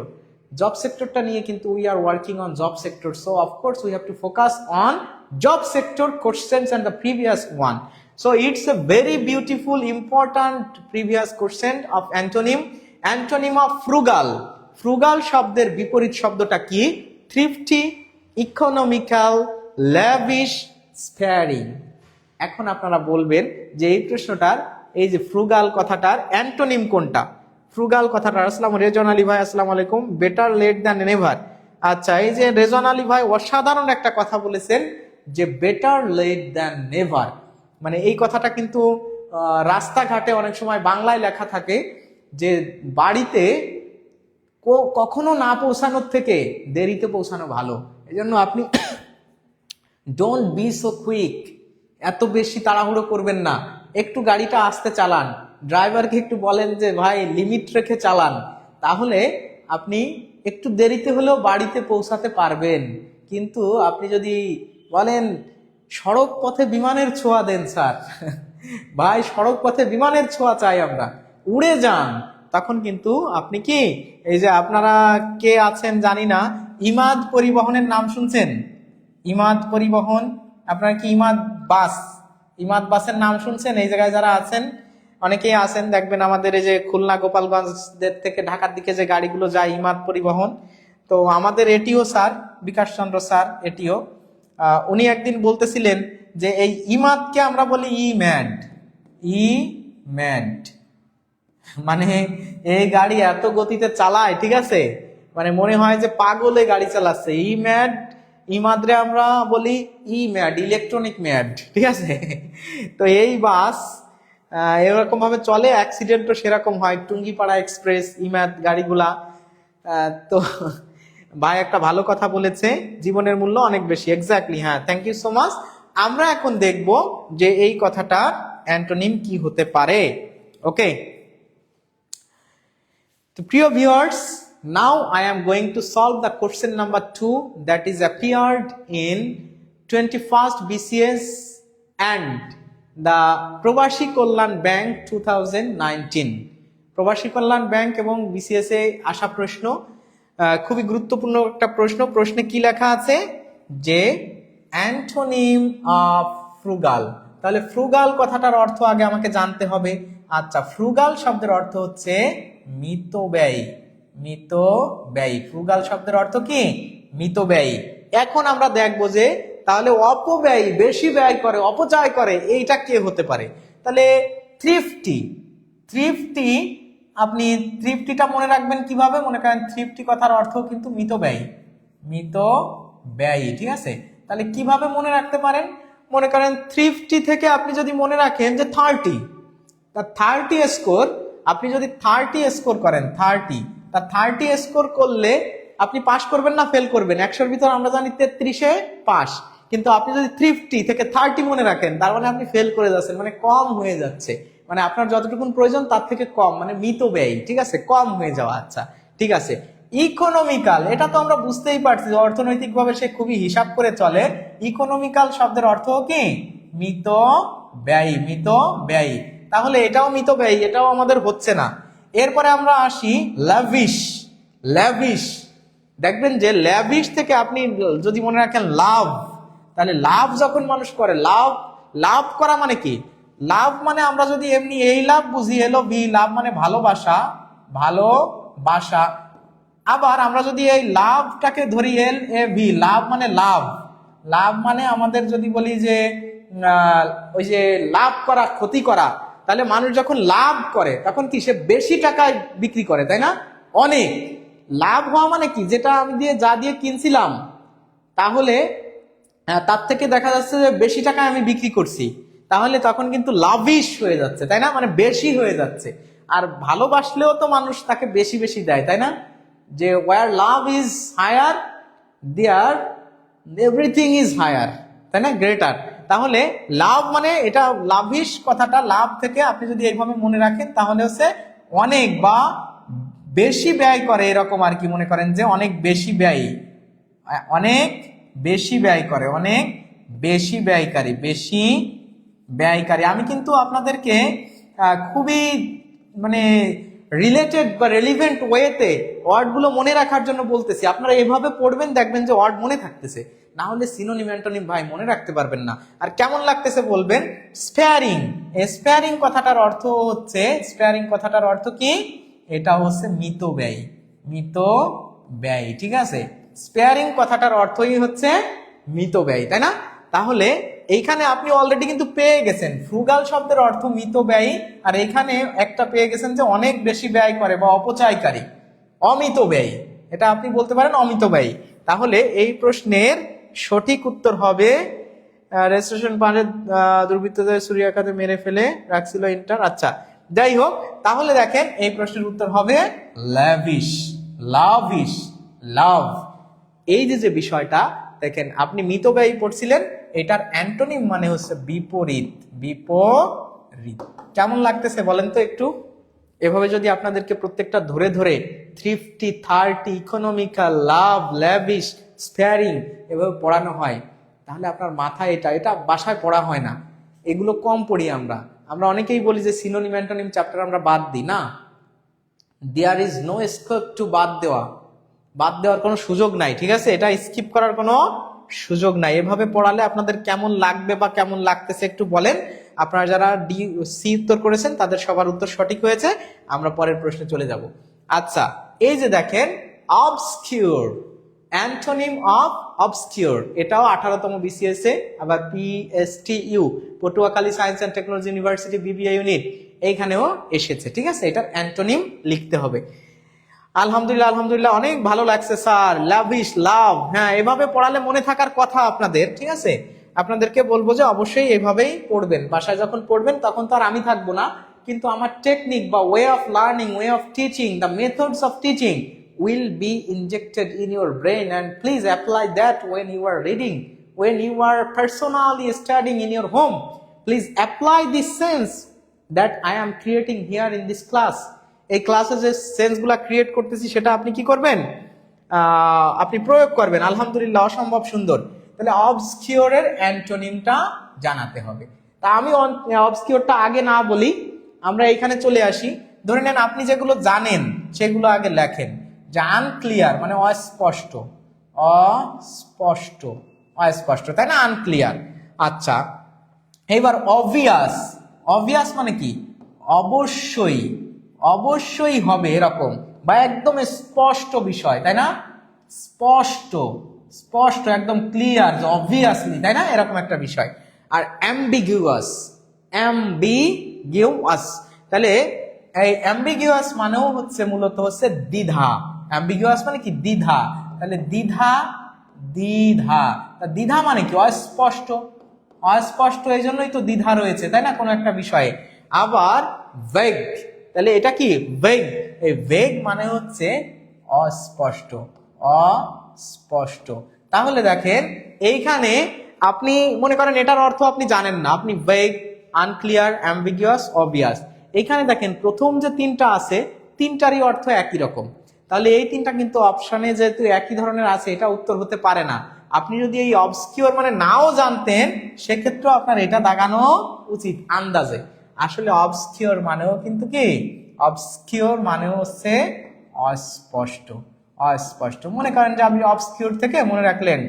Job sector টা নিয়ে কিন্তু we are working on job sector, so of course we have to focus on job sector questions and the previous one. So it's a very beautiful important previous question of antonym. Antonym of frugal. Frugal শব্দের বিপরীত শব্দটা কি? thrifty, economical, lavish, sparing. এখন আপনারা বলবেন যে এই প্রশ্নটার এই যে ফ্রুগাল কথাটার অ্যান্টোনিম কোনটা? ফ্রুগাল কথাটার, আসসালামু রেজন আলী ভাই, আসসালামু আলাইকুম, বেটার লেট দ্যান নেভার। আচ্ছা, এই যে রেজন আলী ভাই অসাধারণ একটা কথা বলেছেন যে বেটার লেট দ্যান নেভার, মানে এই কথাটা কিন্তু রাস্তাঘাটে অনেক সময় বাংলায় লেখা থাকে যে বাড়িতে কখনো না পৌঁছানোর থেকে দেরিতে পৌঁছানো ভালো। এই জন্য আপনি ডোন্ট বি সো কুইক, এত বেশি তাড়াহুড়ো করবেন না, একটু গাড়িটা আস্তে চালান, ড্রাইভারকে একটু বলেন যে ভাই লিমিট রেখে চালান, তাহলে আপনি একটু দেরিতে হলেও বাড়িতে পৌঁছাতে পারবেন। কিন্তু আপনি যদি বলেন সড়ক পথে বিমানের ছোঁয়া দেন স্যার, ভাই সড়ক পথে বিমানের ছোঁয়া চাই আমরা, উড়ে যান, তখন কিন্তু আপনি কি, এই যে আপনারা কে আছেন জানি না, ইমাদ পরিবহনের নাম শুনছেন? ইমাদ পরিবহন, আপনারা কি ইমাদ বাস, ইমাদ বাসের নাম শুনছেন? এই জায়গায় যারা আছেন অনেকেই আছেন, দেখবেন আমাদের এই যে খুলনা গোপালগঞ্জ থেকে ঢাকার দিকে যে গাড়িগুলো যায় ইমাদ পরিবহন। তো আমাদের এটিও স্যার, বিকাশ চন্দ্র স্যার এটিও, উনি একদিন বলতেছিলেন যে এই ইমাদকে আমরা বলি ই ম্যাড, ই ম্যাড, মানে এই গাড়ি এত গতিতে চালায়, ঠিক আছে, মানে মনে হয় যে পাগলে গাড়ি চালাচ্ছে। ই ম্যাড, ইমাদরে আমরা বলি ই ম্যাড, ইলেকট্রনিক ম্যাড, ঠিক আছে। তো এই বাস এরকম ভাবে চলে, অ্যাক্সিডেন্টও সেরকম হয়, টুঙ্গিপাড়া এক্সপ্রেস, ইমাদ গাড়িগুলা। তো ভাই একটা ভালো কথা বলেছে, জীবনের মূল্য অনেক বেশি, এক্স্যাক্টলি, হ্যাঁ, থ্যাংক ইউ সো মাচ। আমরা এখন দেখব যে এই কথাটার অ্যান্টোনিম কি হতে পারে। ওকে, তো প্রিয় viewers, now I am going to solve the question number 2 that is appeared in 21st BCS and the প্রবাসী কল্যাণ ব্যাংক 2019। প্রবাসী কল্যাণ ব্যাংক এবং বিসিএস এ আসা প্রশ্ন, খুবই গুরুত্বপূর্ণ একটা প্রশ্ন। প্রশ্নে কি লেখা আছে যে অ্যান্টোনিম অফ ফ্রুগাল। তাহলে ফ্রুগাল কথাটার অর্থ আগে আমাকে জানতে হবে। আচ্ছা, ফ্রুগাল শব্দের অর্থ হচ্ছে মিতব্যয়ী। মিতব্যয়ী, ফ্রুগাল শব্দের অর্থ কি? মিতব্যয়ী। এখন আমরা দেখবো যে তাহলে অপব্যয়ী, বেশি ব্যয় করে, অপচয় করে, এইটা কে হতে পারে? তাহলে থ্রিফটি। থ্রিফটি, আপনি থ্রিফটিটা মনে রাখবেন কিভাবে? মনে করেন থ্রিফটি কথার অর্থ কিন্তু মিতব্যয়ী। মিতব্যয়ী, ঠিক আছে? তাহলে কিভাবে মনে রাখতে পারেন? মনে করেন থ্রিফটি থেকে আপনি যদি মনে রাখেন যে 30, তা 30 স্কোর, আপনি যদি 30 স্কোর করেন, 30, তা 30 স্কোর করলে আপনি পাস করবেন না ফেল করবেন? 100-র ভিতর আমরা জানি 33-এ পাস, কিন্তু আপনি যদি থ্রিফটি থেকে 30 মনে রাখেন, তার মানে আপনি ফেল করে যাচ্ছেন, মানে কম হয়ে যাচ্ছে, মানে আপনার যতটুকু প্রয়োজন তার থেকে কম, মানে মিতব্যয়ী, ঠিক আছে? কম হয়ে যাওয়া। আচ্ছা, ঠিক আছে। ইকোনমিক্যাল, এটা তো আমরা বুঝতেই পারছি যে অর্থনৈতিকভাবে সে খুবই হিসাব করে চলে। ইকোনমিক্যাল শব্দের অর্থ কি? মিতব্যয়ী। মিতব্যয়ী, তাহলে এটাও মিতব্যয়ী, এটাও আমাদের হচ্ছে না। এরপরে আমরা আসি ল্যাভিশ। ল্যাভিশ, দেখবেন যে ল্যাভিশ থেকে আপনি যদি মনে রাখেন লাভ, তাহলে লাভ যখন মানুষ করে, লাভ, লাভ করা মানে কি? লাভ মানে আমরা যদি এমনি এই লাভ বুঝি, এলো বি, লাভ মানে ভালোবাসা, ভালোবাসা। আবার আমরা যদি এই লাভটাকে ধরি এল এ ভি, লাভ মানে লাভ, লাভ মানে আমাদের যদি বলি যে ওই যে লাভ করা, ক্ষতি করা, তাহলে মানুষ যখন লাভ করে তখন কি সে বেশি টাকায় বিক্রি করে, তাই না? অনেক লাভ হওয়া মানে কি? যেটা আমি যা দিয়ে কিনছিলাম, তাহলে তার থেকে দেখা যাচ্ছে যে বেশি টাকায় আমি বিক্রি করছি, তাহলে তখন কিন্তু লাভিশ হয়ে যাচ্ছে, তাই না? মানে বেশি হয়ে যাচ্ছে। আর ভালোবাসলেও তো মানুষ তাকে বেশি বেশি দেয়, তাই না? যে where love is higher there everything is higher, তাই না? গ্রেটার। তাহলে লাভ মানে এটা লাভিশ কথাটা, লাভ থেকে আপনি যদি এইভাবে মনে রাখেন তাহলে হচ্ছে অনেক বা বেশি ব্যয় করে, এরকম আর কি। মনে করেন যে অনেক বেশি ব্যয়, অনেক বেশি ব্যয় করে, অনেক বেশি ব্যয়কারী, বেশি ব্যয়কারী। আমি কিন্তু আপনাদেরকে খুবই মানে রিলেটেড বা রেলিভেন্ট ওয়েতে ওয়ার্ডগুলো মনে রাখার জন্য বলতেছি। আপনারা এভাবে পড়বেন, দেখবেন যে ওয়ার্ড মনে থাকতেছে। না হলে সিনোনিম অ্যান্টোনিম ভাই মনে রাখতে পারবেন না। আর কেমন লাগতেছে বলবেন। স্পেয়ারিং, স্পেয়ারিং কথাটার অর্থ হচ্ছে, স্পেয়ারিং কথাটার অর্থ কি? এটা হচ্ছে মিতব্যয়ী, মিতব্যয়ী, ঠিক আছে? স্পেয়ারিং কথাটার অর্থই হচ্ছে মিতব্যয়ী, তাই না? তাহলে এইখানে আপনি অলরেডি কিন্তু পেয়ে গেছেন ফ্রুগাল শব্দের অর্থ মিতব্যয়ী, আর এখানে একটা পেয়ে গেছেন যে অনেক বেশি ব্যয় করে বা অপচয়কারী, অমিতব্যয়ী। এটা আপনি বলতে পারেন অমিতব্যয়ী। তাহলে এই প্রশ্নের সঠিক উত্তর হবে রেজিস্ট্রেশন পারে দুর্বৃত্তদের সুরিয়াখাতে মেরে ফেলে রাখছিল ইন্টার। আচ্ছা, যাই হোক, তাহলে দেখেন এই প্রশ্নের উত্তর হবে ল্যাভিশ, লাভিশ, লাভ। এই যে বিষয়টা দেখেন, আপনি মিতব্যয়ী পড়ছিলেন, এটার অ্যান্টোনিম মানে হচ্ছে বিপরীত, বিপরীত। কেমন লাগতেছে বলেন তো একটু? এভাবে যদি আপনাদেরকে প্রত্যেকটা ধরে ধরে থ্রিফটি, 30, ইকোনমিক্যাল, লাভ, ল্যাভিশ, স্পেয়ারিং এভাবে পড়ানো হয়, তাহলে আপনার মাথায় এটা বাসায় পড়া হয় না, এগুলো কম পড়ি আমরা। আমরা অনেকেই বলি যে সিনোনিম অ্যান্টোনিম চ্যাপ্টার আমরা বাদ দিই না। There is no scope to বাদ দেওয়ার কোনো সুযোগ নাই, ঠিক আছে? এটা স্কিপ করার কোনো সুযোগ নাই। এভাবে পড়ালে আপনাদের কেমন লাগবে বা কেমন লাগতেছে একটু বলেন। আপনারা যারা ডি সি উত্তর করেছেন তাদের সবার উত্তর সঠিক হয়েছে। আমরা পরের প্রশ্নে চলে যাব। আচ্ছা, এই যে দেখেন অবসকিউর, অ্যান্টোনিম অফ অবসকিউর, এটাও 18তম বিসিএস এ, আবার PSTU, Patuakhali science and technology university BBA unit, এইখানেও এসেছে, ঠিক আছে? এটার অ্যান্টোনিম লিখতে হবে। আলহামদুলিল্লাহ, আলহামদুলিল্লাহ, অনেক ভালো লাগছে স্যার। লাভিশ, লাভ, হ্যাঁ, এভাবে পড়ালে মনে থাকার কথা আপনাদের, ঠিক আছে? আপনাদেরকে বলবো যে অবশ্যই এভাবেই পড়বেন। বাসায় যখন পড়বেন তখন তো আর আমি থাকবো না, কিন্তু আমার টেকনিক বা way of learning, way of teaching, the methods of teaching will be injected in your brain, and please apply that when you are reading, when you are personally studying in your home. Please apply this sense that I am creating here in this class. এই ক্লাসে যে সেন্সগুলা create করতেছি সেটা আপনি কি করবেন? আপনি প্রয়োগ করবেন। আলহামদুলিল্লাহ, অসম্ভব সুন্দর। তাহলে অবসকিউরের অ্যান্টোনিমটা জানাতে হবে। তা আমি অবস্কিওরটা আগে না বলি, আমরা এখানে চলে আসি। ধরে নেন আপনি যেগুলো জানেন সেগুলো আগে লেখেন, যে আনক্লিয়ার মানে অস্পষ্ট, অস্পষ্ট, অস্পষ্ট, তাই না, আনক্লিয়ার। আচ্ছা, এবার অবভিয়াস, অবভিয়াস মানে কি, অবশ্যই, অবশ্যই হবে এরকম, বা একদম স্পষ্ট বিষয়, তাই না, স্পষ্ট, স্পষ্ট একদম ক্লিয়ার, অবভিয়াসলি, তাই না, এরকম একটা বিষয়। আর অ্যাম্বিগুয়াস, অ্যাম্বিগুয়াস, তাহলে এই অ্যাম্বিগুয়াস মানেও হচ্ছে মূলত হচ্ছে দ্বিধা। অ্যাম্বিগুয়াস মানে কি, দ্বিধা, তাহলে দ্বিধা, দ্বিধা, দ্বিধা মানে কি, অস্পষ্ট, অস্পষ্ট, এই জন্যই তো দ্বিধা রয়েছে, তাই না, কোনো একটা বিষয়ে। আবার ভেগ, তাহলে এটা কি ভেগ, এই ভেগ মানে হচ্ছে অস্পষ্ট, অস্পষ্ট। তাহলে দেখেন এইখানে আপনি মনে করেন এটার অর্থ আপনি জানেন না, আপনি ভেগ, আনক্লিয়ার, অ্যাম্বিগুয়াস, অবভিয়াস, এইখানে দেখেন প্রথম যে তিনটা আছে তিনটারই অর্থ একই রকম। তাহলে এই তিনটা কিন্তু অপশনে যেহেতু একই ধরনের আছে, এটা উত্তর হতে পারে না। আপনি যদি এই অবস্কিওর মানে নাও জানতেন, সেক্ষেত্রেও আপনার এটা দাগানো উচিত আন্দাজে। আসলে অবস্কিওর মানেও কিন্তু কি, অবস্কিওর মানেও হচ্ছে অস্পষ্ট, অস্পষ্ট। মনে করেন যে আপনি অবস্কিওর থেকে মনে রাখলেন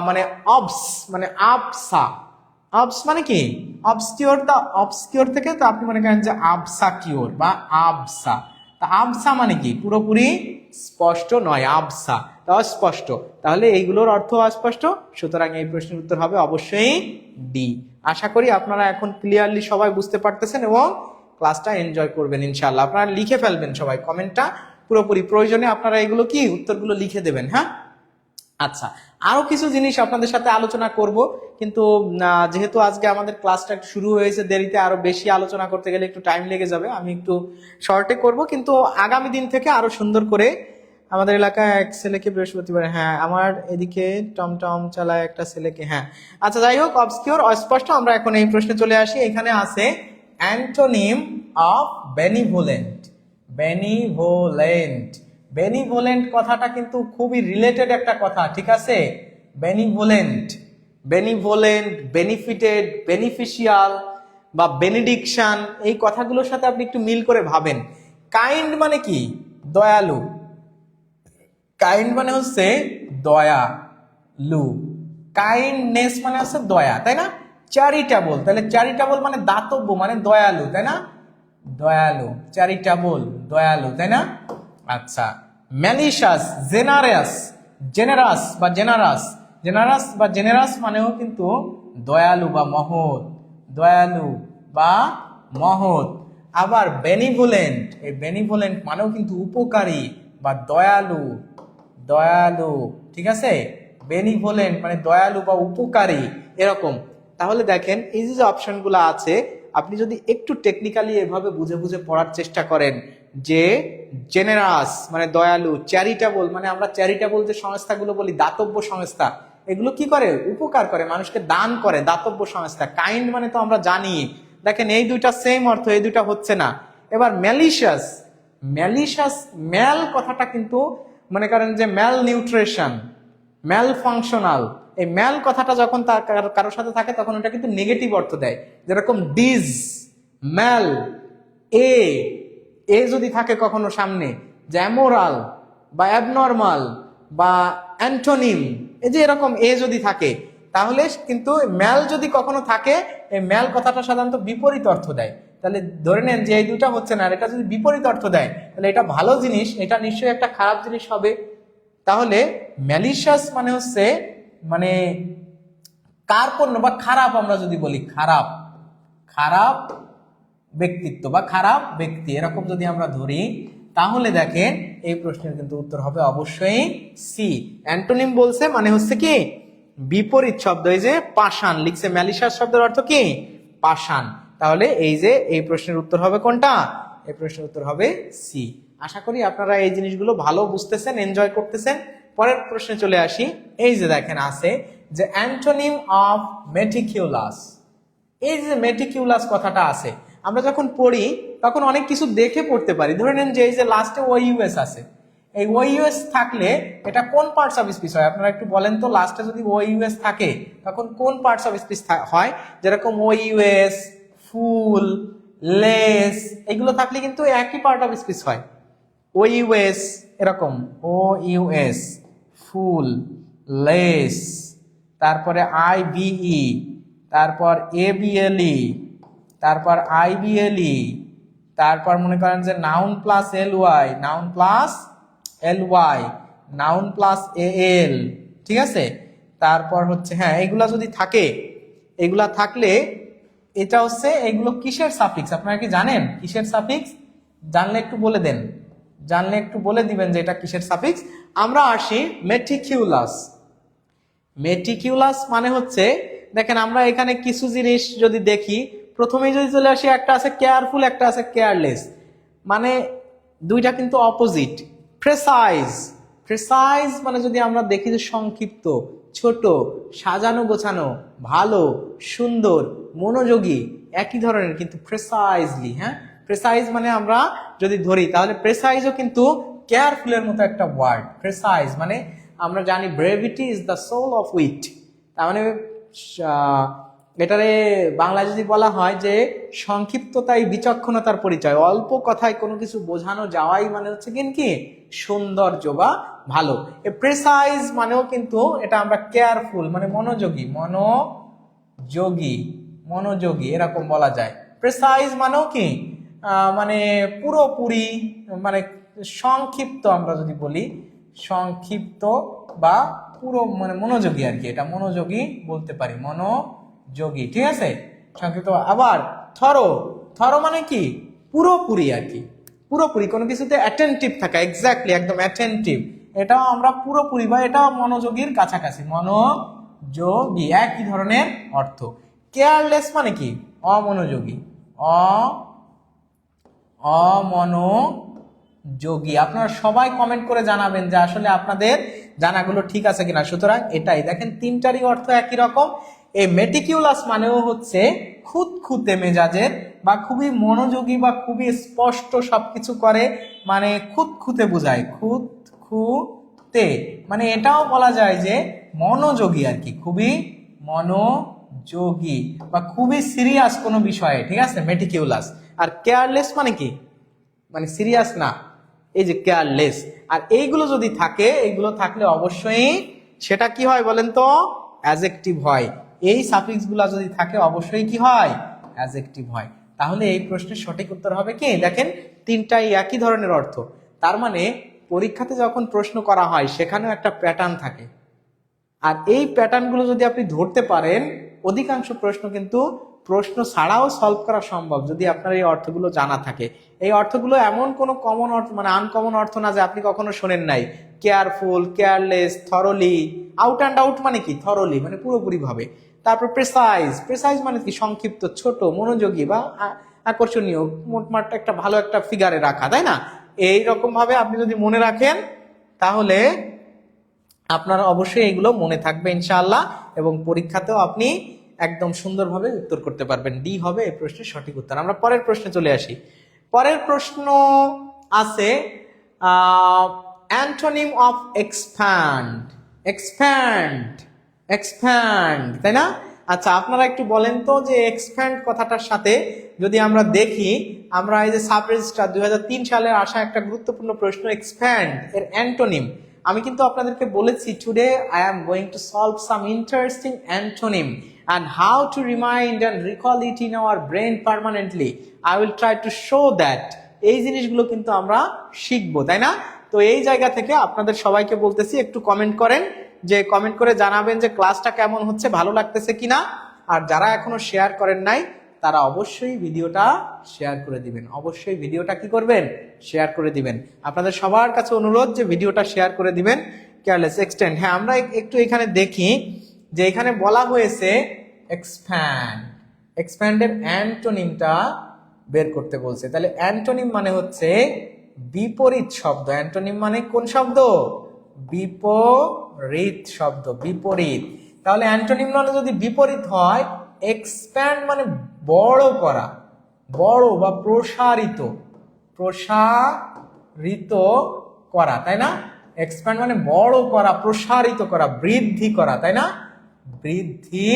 মানে অবস মানে আবসা, অবস মানে কি অবস্কিওর, তা অবস্কিওর থেকে তো আপনি মনে করেন যে আবসা কিওর বা আবসা, তা আবসা মানে কি পুরোপুরি স্পষ্ট নয়, আবসা তা অস্পষ্ট, তাহলে এইগুলোর অর্থ অস্পষ্ট, সুতরাং এই প্রশ্নের উত্তর হবে অবশ্যই ডি। আশা করি আপনারা এখন ক্লিয়ারলি সবাই বুঝতে পারতেছেন এবং ক্লাসটা এনজয় করবেন ইনশাআল্লাহ। আপনারা লিখে ফেলবেন সবাই কমেন্টটা পুরোপুরি, প্রয়োজনে আপনারা এগুলো কি উত্তরগুলো লিখে দেবেন। হ্যাঁ, আচ্ছা, আরো কিছু জিনিস আপনাদের সাথে আলোচনা করব, কিন্তু যেহেতু আজকে আমাদের ক্লাসটা একটু শুরু হয়েছে দেরিতে, আরো বেশি আলোচনা করতে গেলে একটু টাইম লেগে যাবে, আমি একটু শর্টে করব, কিন্তু আগামী দিন থেকে আরো সুন্দর করে। আমাদের এলাকায় এক ছেলেকে বৃহস্পতিবার, হ্যাঁ আমার এদিকে টমটম চালায় একটা ছেলেকে, হ্যাঁ। আচ্ছা, যাই হোক, অবস্কিওর অস্পষ্ট, আমরা এখন এই প্রশ্নে চলে আসি। এখানে আছে antonym of benevolent, benevolent, benevolent কথাটা কিন্তু খুবই রিলেটেড একটা কথা, ঠিক আছে, বেনিভোলেন্ট, বেনিভোলেন্ট, বেনিফিটেড, বেনিফিশিয়াল বা বেনিডিকশন, এই কথাগুলোর সাথে আপনি একটু মিল করে ভাবেন। কাইন্ড মানে কি, দয়ালু, কাইন্ড মানে হচ্ছে দয়ালু, কাইন্ডনেস মানে হচ্ছে দয়া, তাই না, চ্যারিটেবল, তাহলে চ্যারিটেবল মানে দাতব্য মানে দয়ালু, তাই না, দয়ালু, চ্যারিটেবল, দয়ালু, তাই না। আচ্ছা, ম্যালিশাস, জেনারাস, জেনারাস বা জেনারাস, জেনারাস বা জেনারাস মানেও কিন্তু দয়ালু বা মহৎ, দয়ালু বা মহৎ। আবার বেনিভোলেন্ট, এই বেনিভোলেন্ট মানেও কিন্তু উপকারী বা দয়ালু, দয়ালু, ঠিক আছে, বেনিভোলেন্ট মানে দয়ালু বা উপকারী এরকম। তাহলে দেখেন এই যে অপশনগুলো আছে, আপনি যদি একটু টেকনিক্যালি এভাবে বুঝে বুঝে পড়ার চেষ্টা করেন, যে জেনারাস মানে দয়ালু, চ্যারিটেবল মানে আমরা চ্যারিটেবল যে সংস্থাগুলো বলি, দাতব্য সংস্থা, এগুলো কি করে, উপকার করে, মানুষকে দান করে, দাতব্য সংস্থা। কাইন্ড মানে তো আমরা জানি, দেখেন এই দুইটা সেম অর্থ, এই দুইটা হচ্ছে না। এবার ম্যালিশাস, ম্যালিশাস, ম্যাল কথাটা কিন্তু মনে করেন যে ম্যাল নিউট্রিশন, ম্যাল ফাংশনাল, এই ম্যাল কথাটা যখন তার কারোর সাথে থাকে তখন ওটা কিন্তু নেগেটিভ অর্থ দেয়, যেরকম ডিজ, ম্যাল, এ, এ যদি থাকে কখনো সামনে, যে অ্যামোরাল বা অ্যাবনর্মাল বা অ্যান্টোনিম, এই যে এরকম এ যদি থাকে, তাহলে কিন্তু ম্যাল যদি কখনো থাকে, এই ম্যাল কথাটা সাধারণত বিপরীত অর্থ দেয়। তাহলে ধরে নেন যে এই দুটা হচ্ছে না, আর এটা যদি বিপরীত অর্থ দেয়, তাহলে এটা ভালো জিনিস, এটা নিশ্চয়ই একটা খারাপ জিনিস হবে। তাহলে ম্যালিশাস মানে হচ্ছে মানে কার্পণ্য বা খারাপ, আমরা যদি বলি খারাপ, খারাপ ব্যক্তিত্ব বা খারাপ ব্যক্তি, এরকম যদি আমরা ধরি, তাহলে দেখেন এই প্রশ্নের কিন্তু উত্তর হবে অবশ্যই সি। অ্যান্টোনিম বলছে মানে হচ্ছে কি বিপরীত শব্দ, এই যে পাষাণ লিখছে, ম্যালিশাস শব্দের অর্থ কি পাষাণ। তাহলে এই যে এই প্রশ্নের উত্তর হবে কোনটা, এই প্রশ্নের উত্তর হবে সি। আশা করি আপনারা এই জিনিসগুলো ভালো বুঝতেছেন, এনজয় করতেছেন। পরের প্রশ্নে চলে আসি। এই যে দেখেন আছে যে অ্যান্টোনিম অফ মেটিকিউলাস, এই যে মেটিকিউলাস কথাটা আছে, আমরা যখন পড়ি তখন অনেক কিছু দেখে পড়তে পারি। ধরে নেন যে এই যে লাস্টে ও ইউএস আছে, এই ও ইউএস থাকলে এটা কোন পার্টস অফ স্পিচ হয় আপনারা একটু বলেন তো। লাস্টে যদি ও ইউএস থাকে তখন কোন পার্টস অফ স্পিচ হয়? যেরকম ও ইউএস, ফুল, লেস, এগুলো থাকলে কিন্তু একই পার্ট অফ স্পিচ হয়। ও ইউএস এরকম, ও ইউএস, ফুল, লেস, তারপরে আইবিই, তারপর এবিএলই, তারপর আইবিএলই, তারপর মনে করেন যে noun plus LY, noun plus LY, noun plus AL, ঠিক আছে। তারপর হচ্ছে হ্যাঁ এগুলা যদি থাকে, এগুলা থাকলে এটা হচ্ছে এগুলো কিসের সাফিক্স আপনারা কি জানেন? কিসের সাফিক্স? জানলে একটু বলে দেন, জানলে একটু বলে দিবেন যে এটা কিসের সাফিক্স। আমরা আসি মেটিকিউলাস। মেটিকিউলাস মানে হচ্ছে দেখেন আমরা এখানে কিছু জিনিস যদি দেখি, প্রথমেই যদি চলে আসি একটা আছে কেয়ারফুল, একটা আছে কেয়ারলেস, মানে দুইটা কিন্তু অপোজিট। প্রেসাইজ, প্রেসাইজ মানে যদি আমরা দেখি যে সংক্ষিপ্ত, ছোট, সাজানো গোছানো, ভালো, সুন্দর, মনোযোগী, একই ধরনের কিন্তু প্রেসাইজলি। হ্যাঁ, প্রেসাইজ মানে আমরা যদি ধরি তাহলে প্রেসাইজও কিন্তু কেয়ারফুলের মতো একটা ওয়ার্ড। প্রেসাইজ মানে আমরা জানি brevity is the soul of wit, তার মানে এটারে বাংলায় যদি বলা হয় যে সংক্ষিপ্ততাই বিচক্ষণতার পরিচয়, অল্প কথায় কোনো কিছু বোঝানো যাওয়াই মানে হচ্ছে কি সৌন্দর্য বা ভালো। এ প্রেসাইজ মানেও কিন্তু এটা আমরা কেয়ারফুল মানে মনোযোগী, মনোযোগী, মনোযোগী এরকম বলা যায়। প্রেসাইজ মানেও কি মানে পুরোপুরি, মানে সংক্ষিপ্ত আমরা যদি বলি সংক্ষিপ্ত বা পুরো মানে মনোযোগী আর কি, এটা মনোযোগী বলতে পারি, মনোযোগী, ঠিক আছে সংক্ষিপ্ত। আবার থরো, থরো মানে কি পুরোপুরি আর কি, পুরোপুরি কোনো কিছুতে অ্যাটেন্টিভ থাকা, এক্স্যাক্টলি একদম অ্যাটেন্টিভ, এটাও আমরা পুরোপুরি বা এটাও মনোযোগীর কাছাকাছি, মনোযোগী একই ধরনের অর্থ। কেয়ারলেস মানে কি অমনোযোগী, অমনোযোগী। আপনারা সবাই কমেন্ট করে জানাবেন যে আসলে আপনাদের জানাগুলো ঠিক আছে কিনা। সুতরাং এটাই দেখেন তিনটারই অর্থ একই রকম। এই মেটিকিউলাস মানেও হচ্ছে খুঁতখুঁতে মেজাজের বা খুবই মনোযোগী বা খুবই স্পষ্ট সবকিছু করে, মানে খুঁতখুঁতে বোঝায়, খুঁতখুঁতে মানে এটাও বলা যায় যে মনোযোগী আর কি, খুবই মনোযোগী বা খুবই সিরিয়াস কোনো বিষয়ে, ঠিক আছে মেটিকিউলাস। আর কেয়ারলেস মানে কি মানে সিরিয়াস না, এই যে কেয়ারলেস। আর এইগুলো যদি থাকে, এইগুলো থাকলে অবশ্যই সেটা কি হয় বলেন তো অ্যাডজেক্টিভ হয়। এই সাফিক্স গুলা যদি থাকে অবশ্যই কি হয় অ্যাডজেক্টিভ হয়। তাহলে এই প্রশ্নের সঠিক উত্তর হবে কি দেখেন তিনটাই একই ধরনের অর্থ। তার মানে পরীক্ষাতে যখন প্রশ্ন করা হয় সেখানেও একটা প্যাটার্ন থাকে, আর এই প্যাটার্নগুলো যদি আপনি ধরতে পারেন অধিকাংশ প্রশ্ন কিন্তু প্রশ্ন ছাড়াও সলভ করা সম্ভব যদি আপনার এই অর্থগুলো জানা থাকে। এই অর্থগুলো এমন কোনো কমন অর্থ মানে আনকমন অর্থ না যে আপনি কখনো শোনেন নাই। Careful, careless, thoroughly, out and out মানে কি থরলি মানে পুরোপুরি ভাবে। তারপর প্রেসাইজ, প্রেসাইজ মানে কি সংক্ষিপ্ত, ছোট, মনোযোগী বা আকর্ষণীয়, মোটমাট একটা ভালো একটা ফিগারে রাখা, তাই না? এই রকম ভাবে আপনি যদি মনে রাখেন তাহলে আপনার অবশ্যই এগুলো মনে থাকবে ইনশাআল্লাহ, এবং পরীক্ষাতেও আপনি একদম সুন্দরভাবে উত্তর করতে পারবেন। ডি হবে এই প্রশ্নের সঠিক উত্তর। আমরা পরের প্রশ্নে চলে আসি। পরের প্রশ্ন আছে antonym of expand, expand, expand, তাই না? আচ্ছা আপনারা একটু বলেন তো যে এক্সপ্যান্ড কথাটার সাথে যদি আমরা দেখি, আমরা এই যে সাব রেজিস্ট্রার 2003 সালে আসা একটা গুরুত্বপূর্ণ প্রশ্ন এক্সপ্যান্ড এর অ্যান্টোনিম। আমি কিন্তু আপনাদেরকে বলেছি today I am going to solve some interesting antonym and how to remind and recall it in our brain permanently. I will try to show that. এই জিনিসগুলো কিন্তু আমরা শিখবো, তাই না? তো এই জায়গা থেকে আপনাদের সবাইকে বলতেছি একটু কমেন্ট করেন, যে কমেন্ট করে জানাবেন যে ক্লাসটা কেমন হচ্ছে, ভালো লাগতেছে কিনা। আর যারা এখনো শেয়ার করেন নাই তারা অবশ্যই ভিডিওটা শেয়ার করে দিবেন, অবশ্যই ভিডিওটা কি করবেন শেয়ার করে দিবেন। আপনাদের সবার কাছে অনুরোধ যে ভিডিওটা শেয়ার করে দিবেন। কেয়ারলেস, এক্সটেন্ড, হ্যাঁ আমরা একটু এখানে দেখি যে এখানে বলা হয়েছে এক্সপ্যান্ড, এক্সপ্যান্ডের অ্যান্টোনিমটা বের করতে বলছে। তাহলে অ্যান্টোনিম মানে হচ্ছে বিপরীত শব্দ। অ্যান্টোনিম মানে কোন শব্দ? বিপরীত শব্দ, বিপরীত। তাহলে অ্যান্টোনিম মানে যদি বিপরীত হয়, এক্সপ্যান্ড মানে বড় করা, বড় বা প্রসারিত, প্রসারিত করা, তাই না? এক্সপ্যান্ড মানে বড় করা, প্রসারিত করা, বৃদ্ধি করা, তাই না? বৃদ্ধি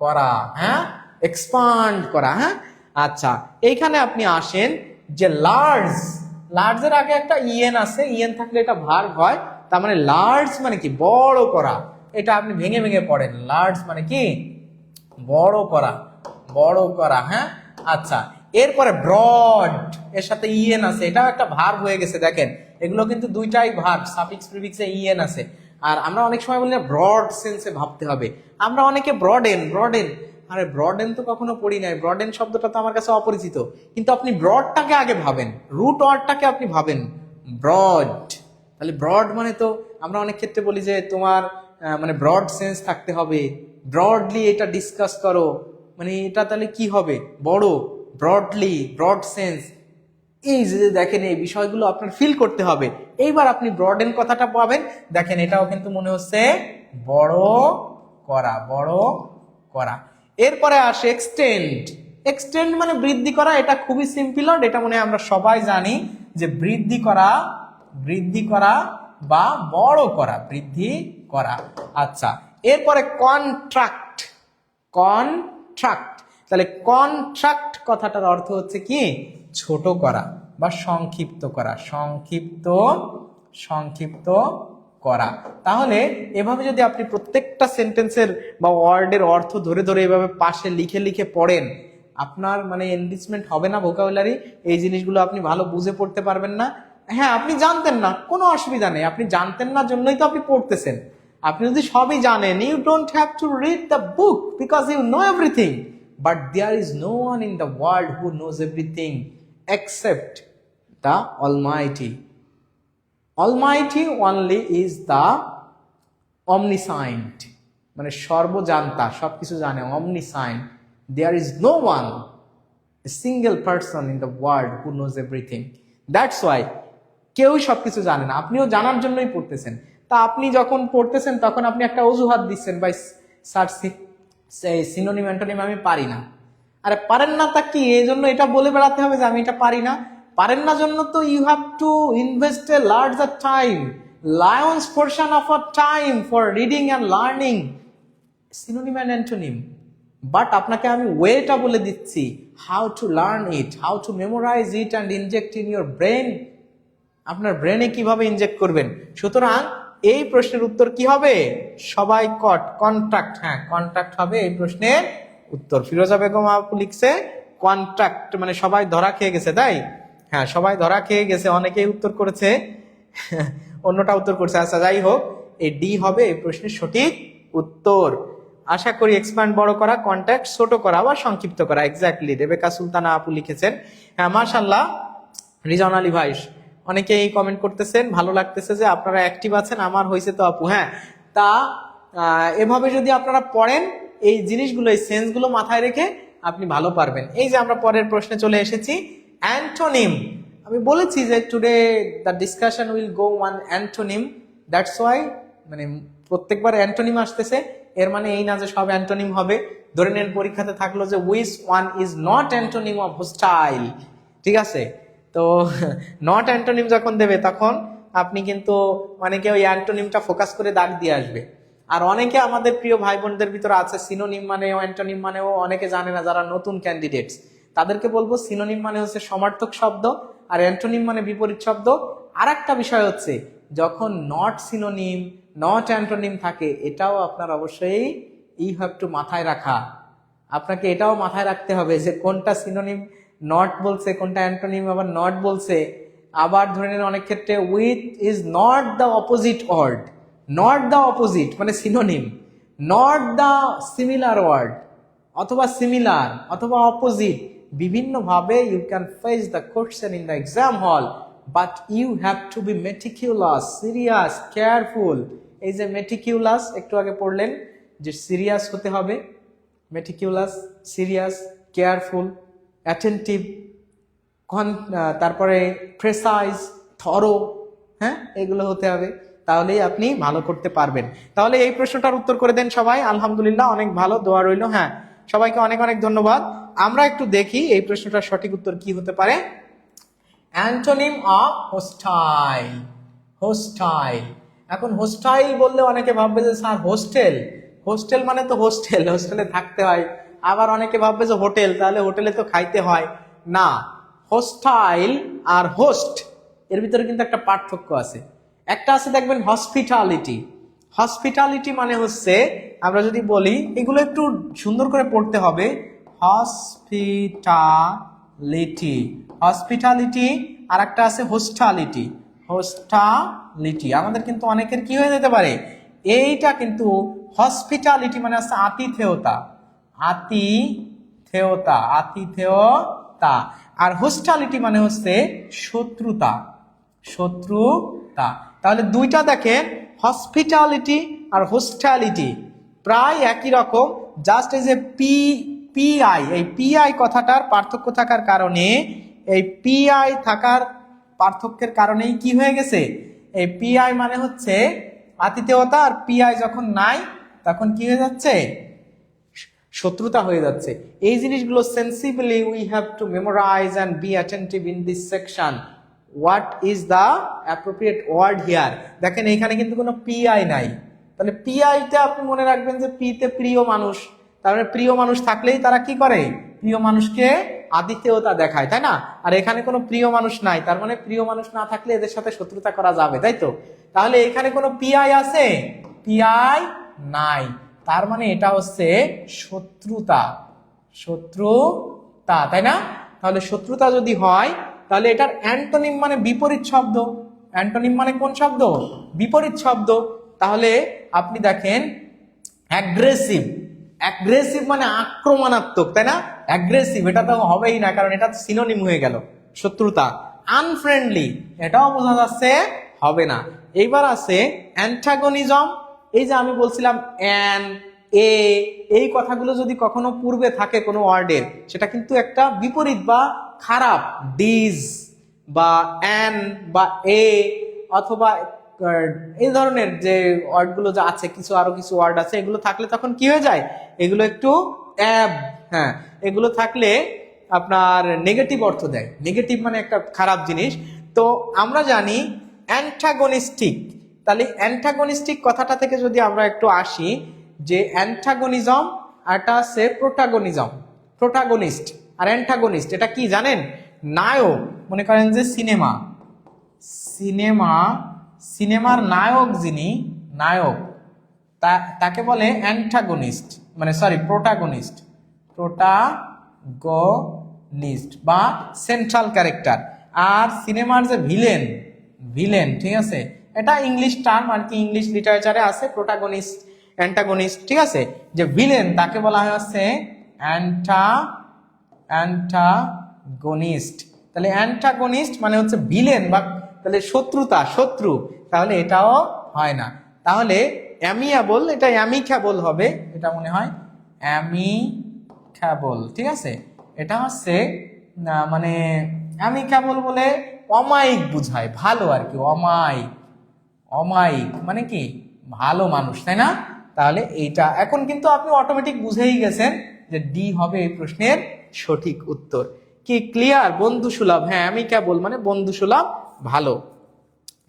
করা, হ্যাঁ, এক্সপান্ড করা, হ্যাঁ। আচ্ছা, এইখানে আপনি আসেন যে লার্জ, লার্জের আগে একটা ইএন আছে, ইএন থাকলে এটা ভার্ব হয়, তার মানে লার্জ মানে কি? বড় করা। এটা আপনি ভেঙে ভেঙে পড়েন, লার্জ মানে কি? বড় করা, বড় করা, হ্যাঁ। আচ্ছা, এরপরে ব্রড, এর সাথে ইএন আছে, এটাও একটা ভার্ব হয়ে গেছে। দেখেন এগুলো কিন্তু দুইটাই ভার্ব, সাফিক্স প্রিফিক্সে ইএন আছে। আর আমরা অনেক সময় বলি না ব্রড সেন্সে ভাবতে হবে, আমরা অনেকে ব্রডেন ব্রডেন, আরে ব্রডেন তো কখনো পড়ি নাই, ব্রডেন শব্দটা তো আমার কাছে অপরিচিত, কিন্তু আপনি ব্রডটাকে আগে ভাবেন, রুট ওয়ার্ডটাকে আপনি ভাবেন, ব্রড। তাহলে ব্রড মানে তো আমরা অনেক ক্ষেত্রে বলি যে তোমার মানে ব্রড সেন্স থাকতে হবে, ব্রডলি এটা ডিসকাস করো, মানে এটা তাহলে কি হবে? বড়, ব্রডলি, ব্রড সেন্স। এই যে দেখেন এই বিষয়গুলো আপনার ফিল করতে হবে। এইবার আপনি ব্রডেন কথাটা পাবেন, দেখেন এটাও কিন্তু মনে হচ্ছে বড় করা, বড় করা। এরপরে আসে এক্সটেন্ড, এক্সটেন্ড মানে বৃদ্ধি করা। এটা খুবই সিম্পল, এটা মনে হয় আমরা সবাই জানি যে বৃদ্ধি করা, বৃদ্ধি করা বা বড় করা, বৃদ্ধি করা। আচ্ছা, এরপরে কন্ট্রাক্ট, কন্ট্রাক্ট, তাহলে কন্ট্রাক্ট কথাটার অর্থ হচ্ছে কি? ছোট করা বা সংক্ষিপ্ত করা, সংক্ষিপ্ত, সংক্ষিপ্ত করা। তাহলে এভাবে যদি আপনি প্রত্যেকটা সেন্টেন্সের বা ওয়ার্ডের অর্থ ধরে ধরে এভাবে পাশে লিখে লিখে পড়েন, আপনার মানে এনরিচমেন্ট হবে না ভোকাবুলারি, এই জিনিসগুলো আপনি ভালো বুঝে পড়তে পারবেন না। হ্যাঁ, আপনি জানতেন না, কোনো অসুবিধা নেই, আপনি জানতেন না জন্যই তো আপনি পড়তেছেন। আপনি যদি সবই জানেন, you don't have to read the book because you know everything, but there is no one in the world who knows everything except the Almighty. Almighty only is the omniscient, মানে সর্বজান্তা, সবকিছু জানে, omniscient. There is no one, a single person in the world who knows everything. That's why কেউই সবকিছু জানে না, আপনিও জানার জন্যই পড়তেছেন। তা আপনি যখন পড়তেছেন তখন আপনি একটা অজুহাত দিচ্ছেন, ভাই স্যার সিনোনিম অ্যান্টোনিম আমি পারি না। আরে পারেন না তা কি এই জন্য এটা বলে বেড়াতে হবে যে আমি এটা পারি না? পারেন না জন্য তো you have to invest a larger time, lion's portion of a time for reading and learning synonym and antonym. But আপনাকে আমি ওয়েটা বলে দিচ্ছি, how to learn it, how to memorize it and inject in your brain. আপনার ব্রেনে কিভাবে inject করবেন। সুতরাং এই প্রশ্নের উত্তর কি হবে? সবাই কন্ট্রাক্ট, হ্যাঁ কন্ট্রাক্ট হবে এই প্রশ্নের উত্তর। ফিরোজা বেগম আপু লিখছে কন্ট্রাক্ট, মানে সবাই ধরা খেয়ে গেছে, তাই? হ্যাঁ, সবাই ধরা খেয়ে গেছে, অনেকেই উত্তর করেছে, অন্যটা উত্তর করছে। আচ্ছা, যাই হোক, এই ডি হবে এই প্রশ্নের সঠিক উত্তর। আশা করি এক্সপ্যান্ড বড় করা, কন্ট্যাক্ট ছোট করা বা সংক্ষিপ্ত করা, এক্স্যাক্টলি রেবেকা সুলতানা আপু লিখেছেন। হ্যাঁ, মাশাআল্লাহ, রিজন আলী ভাই অনেকেই কমেন্ট করতেছেন, ভালো লাগতেছে যে আপনারা অ্যাক্টিভ আছেন। আমার হয়েছে তো আপু। হ্যাঁ, তা এভাবে যদি আপনারা পড়েন এই জিনিসগুলো, এই সেন্সগুলো মাথায় রেখে আপনি ভালো পারবেন। এই যে আমরা পরের প্রশ্নে চলে এসেছি, অ্যান্টোনিম। আমি বলেছি যে today the discussion will go one antonym, that's why মানে প্রত্যেকবার অ্যান্টোনিম আসতেছে। এর মানে এই না যে সব অ্যান্টোনিম হবে। ধরে নেন পরীক্ষাতে থাকলো যে which one is not antonym of hostile, ঠিক আছে? তো নট অ্যান্টোনিম যখন দেবে তখন আপনি কিন্তু অনেকে ওই অ্যান্টোনিমটা ফোকাস করে দাগ দিয়ে আসবে। আর অনেকে আমাদের প্রিয় ভাই বোনদের ভিতরে আছে সিনোনিম মানেও অ্যান্টোনিম মানেও অনেকে জানে না, যারা নতুন ক্যান্ডিডেটস তাদেরকে বলবো সিনোনিম মানে হচ্ছে সমার্থক শব্দ আর অ্যান্টোনিম মানে বিপরীত শব্দ। আর একটা বিষয় হচ্ছে যখন নট সিনোনিম নট অ্যান্টোনিম থাকে, এটাও আপনার অবশ্যই ইউ হ্যাভ টু মাথায় রাখা। আপনাকে এটাও মাথায় রাখতে হবে যে কোনটা সিনোনিম নট বলছে, কোনটা অ্যান্টোনিম আবার নট বলছে। আবার ধরে নেন অনেক ক্ষেত্রে with is not the opposite word, not the opposite মানে synonym, not the similar word, অথবা সিমিলার অথবা অপোজিট। বিভিন্নভাবে you can face the question in the exam hall, but you have to be meticulous, serious, careful. এই যে meticulous একটু আগে পড়লেন যে সিরিয়াস হতে হবে, মেটিকিউলাস, সিরিয়াস, কেয়ারফুল, অ্যাটেন্টিভ, তারপরে প্রেসাইজ, থরো, হ্যাঁ এগুলো হতে হবে, তাহলেই আপনি ভালো করতে পারবেন। তাহলে এই প্রশ্নটার উত্তর করে দেন সবাই। আলহামদুলিল্লাহ, অনেক ভালো, দোয়া রইল। হ্যাঁ, সবাইকে অনেক অনেক ধন্যবাদ। আমরা একটু দেখি এই প্রশ্নটার সঠিক উত্তর কি হতে পারে। Antonym of hostile, hostile. এখন হোস্টাইল বললে অনেকে ভাববে যে স্যার হোস্টেল, হোস্টেল মানে তো হোস্টেল, হোস্টেলে থাকতে হয়। আবার অনেকে ভাববে যে হোটেল, তাহলে হোটেলে তো খাইতে হয় না। হোস্টাইল আর হোস্ট এর ভিতরে কিন্তু একটা পার্থক্য আছে। একটা আছে দেখবেন হসপিটালিটি। হসপিটালিটি মানে হচ্ছে, আমরা যদি বলি, এগুলো একটু সুন্দর করে পড়তে হবে, হসপিটালিটি, হসপিটালিটি। আর একটা আছে হোস্টালিটি, হোস্টালিটি। আমাদের কিন্তু অনেকের কি হয়ে যেতে পারে, এইটা কিন্তু হসপিটালিটি মানে হচ্ছে আতিথেয়তা, আতিথেয়তা, আতিথেয়তা। আর হোস্টালিটি মানে হচ্ছে শত্রুতা, শত্রুতা। তাহলে দুইটা দেখেন, হসপিটালিটি আর হোস্টালিটি প্রায় একই রকম, জাস্ট এই যে পিআই, এই পিআই কথাটার পার্থক্য থাকার কারণে, এই পিআই থাকার পার্থক্যের কারণেই কি হয়ে গেছে, এই পিআই মানে হচ্ছে আতিথেয়তা, আর পিআই যখন নাই তখন কি হয়ে যাচ্ছে, শত্রুতা হয়ে যাচ্ছে। এই জিনিসগুলো sensibly we have to memorise and be attentive in this section. What is the appropriate word here. দেখেন এইখানে কিন্তু কোনো পিআই নাই, তাহলে পিআইটা আপনি মনে রাখবেন যে পিতে প্রিয় মানুষ, তাহলে প্রিয় মানুষ থাকলেই তারা কি করে, প্রিয় মানুষকে আতিথেয়তা দেখায়, তাই না? আর এখানে কোনো প্রিয় মানুষ নাই, তার মানে প্রিয় মানুষ না থাকলে এদের সাথে শত্রুতা করা যাবে, তাই তো? তাহলে এখানে কোনো পিআই আছে, পিআই নাই, তার মানে এটা হচ্ছে শত্রুতা, শত্রুতা, তাই না? তাহলে শত্রুতা যদি হয়, তাহলে এটার অ্যান্টোনিম মানে বিপরীত শব্দ। অ্যান্টোনিম মানে কোন শব্দ, বিপরীত শব্দ। তাহলে আপনি দেখেন অ্যাগ্রেসিভ, অ্যাগ্রেসিভ মানে আক্রমণাত্মক, তাই না? অ্যাগ্রেসিভ এটা তো হবেই না, কারণ এটা সিনোনিম হয়ে গেল শত্রুতা। আনফ্রেন্ডলি এটাও বোঝা যাচ্ছে হবে না। এইবার আছে অ্যান্টাগনিজম। এই যে আমি বলছিলাম অ্যান, এ, এই কথাগুলো যদি কখনো পূর্বে থাকে কোনো ওয়ার্ডের, সেটা কিন্তু একটা বিপরীত বা খারাপ। ডিজ বা অ্যান বা এ অথবা এই ধরনের যে ওয়ার্ডগুলো যে আছে, কিছু আরো কিছু ওয়ার্ড আছে, এগুলো থাকলে তখন কি হয়ে যায়, এগুলো একটু অ্যাব, হ্যাঁ, এগুলো থাকলে আপনার নেগেটিভ অর্থ দেয়। নেগেটিভ মানে একটা খারাপ জিনিস। তো আমরা জানি অ্যান্টাগনিস্টিক, তাহলে অ্যান্টাগনিস্টিক কথাটা থেকে যদি আমরা একটু আসি, যে অ্যান্টাগনিজম আরটা আছে প্রোটাগনিজম। প্রোটাগনিস্ট আর অ্যান্টাগনিস্ট এটা কি জানেন? নায়ক, মনে করেন যে সিনেমা, সিনেমা, সিনেমার নায়ক যিনি, নায়ক, তাকে বলে অ্যান্টাগনিস্ট, মানে সরি প্রোটাগনিস্ট, প্রোটাগনিস্ট বা সেন্ট্রাল ক্যারেক্টার। আর সিনেমার যে ভিলেন, ভিলেন, ঠিক আছে, এটা ইংলিশ টার্ম আর কি, ইংলিশ লিটারেচারে আছে প্রোটাগনিস্ট, অ্যান্টাগনিস্ট, ঠিক আছে। যে ভিলেন তাকে বলা হয় হচ্ছে অ্যান্টাগনিস্ট। তাহলে অ্যান্টাগনিস্ট মানে হচ্ছে ভিলেন বা তাহলে শত্রুতা, শত্রু, তাহলে এটাও হয় না। তাহলে অ্যামিয়াবল, এটা অ্যামিক্যাবল হবে, এটা মনে হয় অ্যামিক্যাবল, ঠিক আছে। এটা হচ্ছে মানে অ্যামিক্যাবল বলে অমায়িক বুঝায়, ভালো আর কি, অমায়িক, অমায়িক মানে কি ভালো মানুষ, তাই না? তাহলে এইটা এখন কিন্তু আপনি অটোমেটিক বুঝেই গেছেন যে ডি হবে এই প্রশ্নের সঠিক উত্তর। কি ক্লিয়ার? বন্ধু সুলভ, হ্যাঁ অ্যামিক্যাবল মানে বন্ধু সুলভ, ভালো।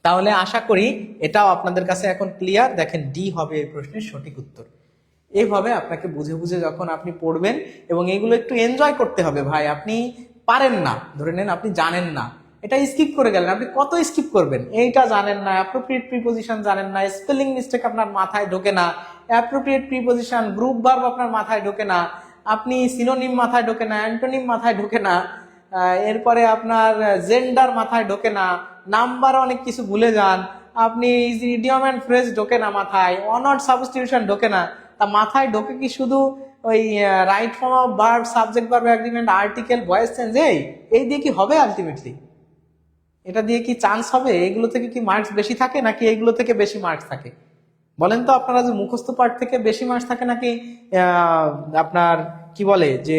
তাহলে আশা করি এটাও আপনাদের কাছে এখন ক্লিয়ার। দেখেন ডি হবে এই প্রশ্নের সঠিক উত্তর। এইভাবে আপনাকে বুঝে বুঝে যখন আপনি পড়বেন, এবং এগুলো একটু এনজয় করতে হবে ভাই। আপনি পারেন না, ধরে নেন আপনি জানেন না, এটা স্কিপ করে গেলেন, আপনি কত স্কিপ করবেন? এইটা জানেন না, অ্যাপ্রোপ্রিয়েট প্রিপোজিশন জানেন না, স্পেলিং মিস্টেক আপনার মাথায় ঢোকে না, অ্যাপ্রোপ্রিয়েট প্রিপোজিশন গ্রুপ ভার্ব আপনার মাথায় ঢোকে না, আপনি সিনোনিম মাথায় ঢোকে না, অ্যান্টোনিম মাথায় ঢোকে না, এরপরে আপনার জেন্ডার মাথায় ঢোকে না, নাম্বার অনেক কিছু ভুলে যান আপনি, ইডিয়ম এন্ড ফ্রেজ ঢোকে না মাথায়, অনওয়ার্ড সাবস্টিটিউশন ঢোকে না। তা মাথায় ঢোকে কি শুধু ওই right form of verb, subject verb, agreement, article, voice change, এই দিয়ে কি হবে আলটিমেটলি? এটা দিয়ে কি চান্স হবে? এগুলো থেকে কি মার্কস বেশি থাকে নাকি এইগুলো থেকে বেশি মার্কস থাকে? বলেন তো আপনারা, যে মুখস্থ পাঠ থেকে বেশি মার্কস থাকে নাকি আপনার কি বলে যে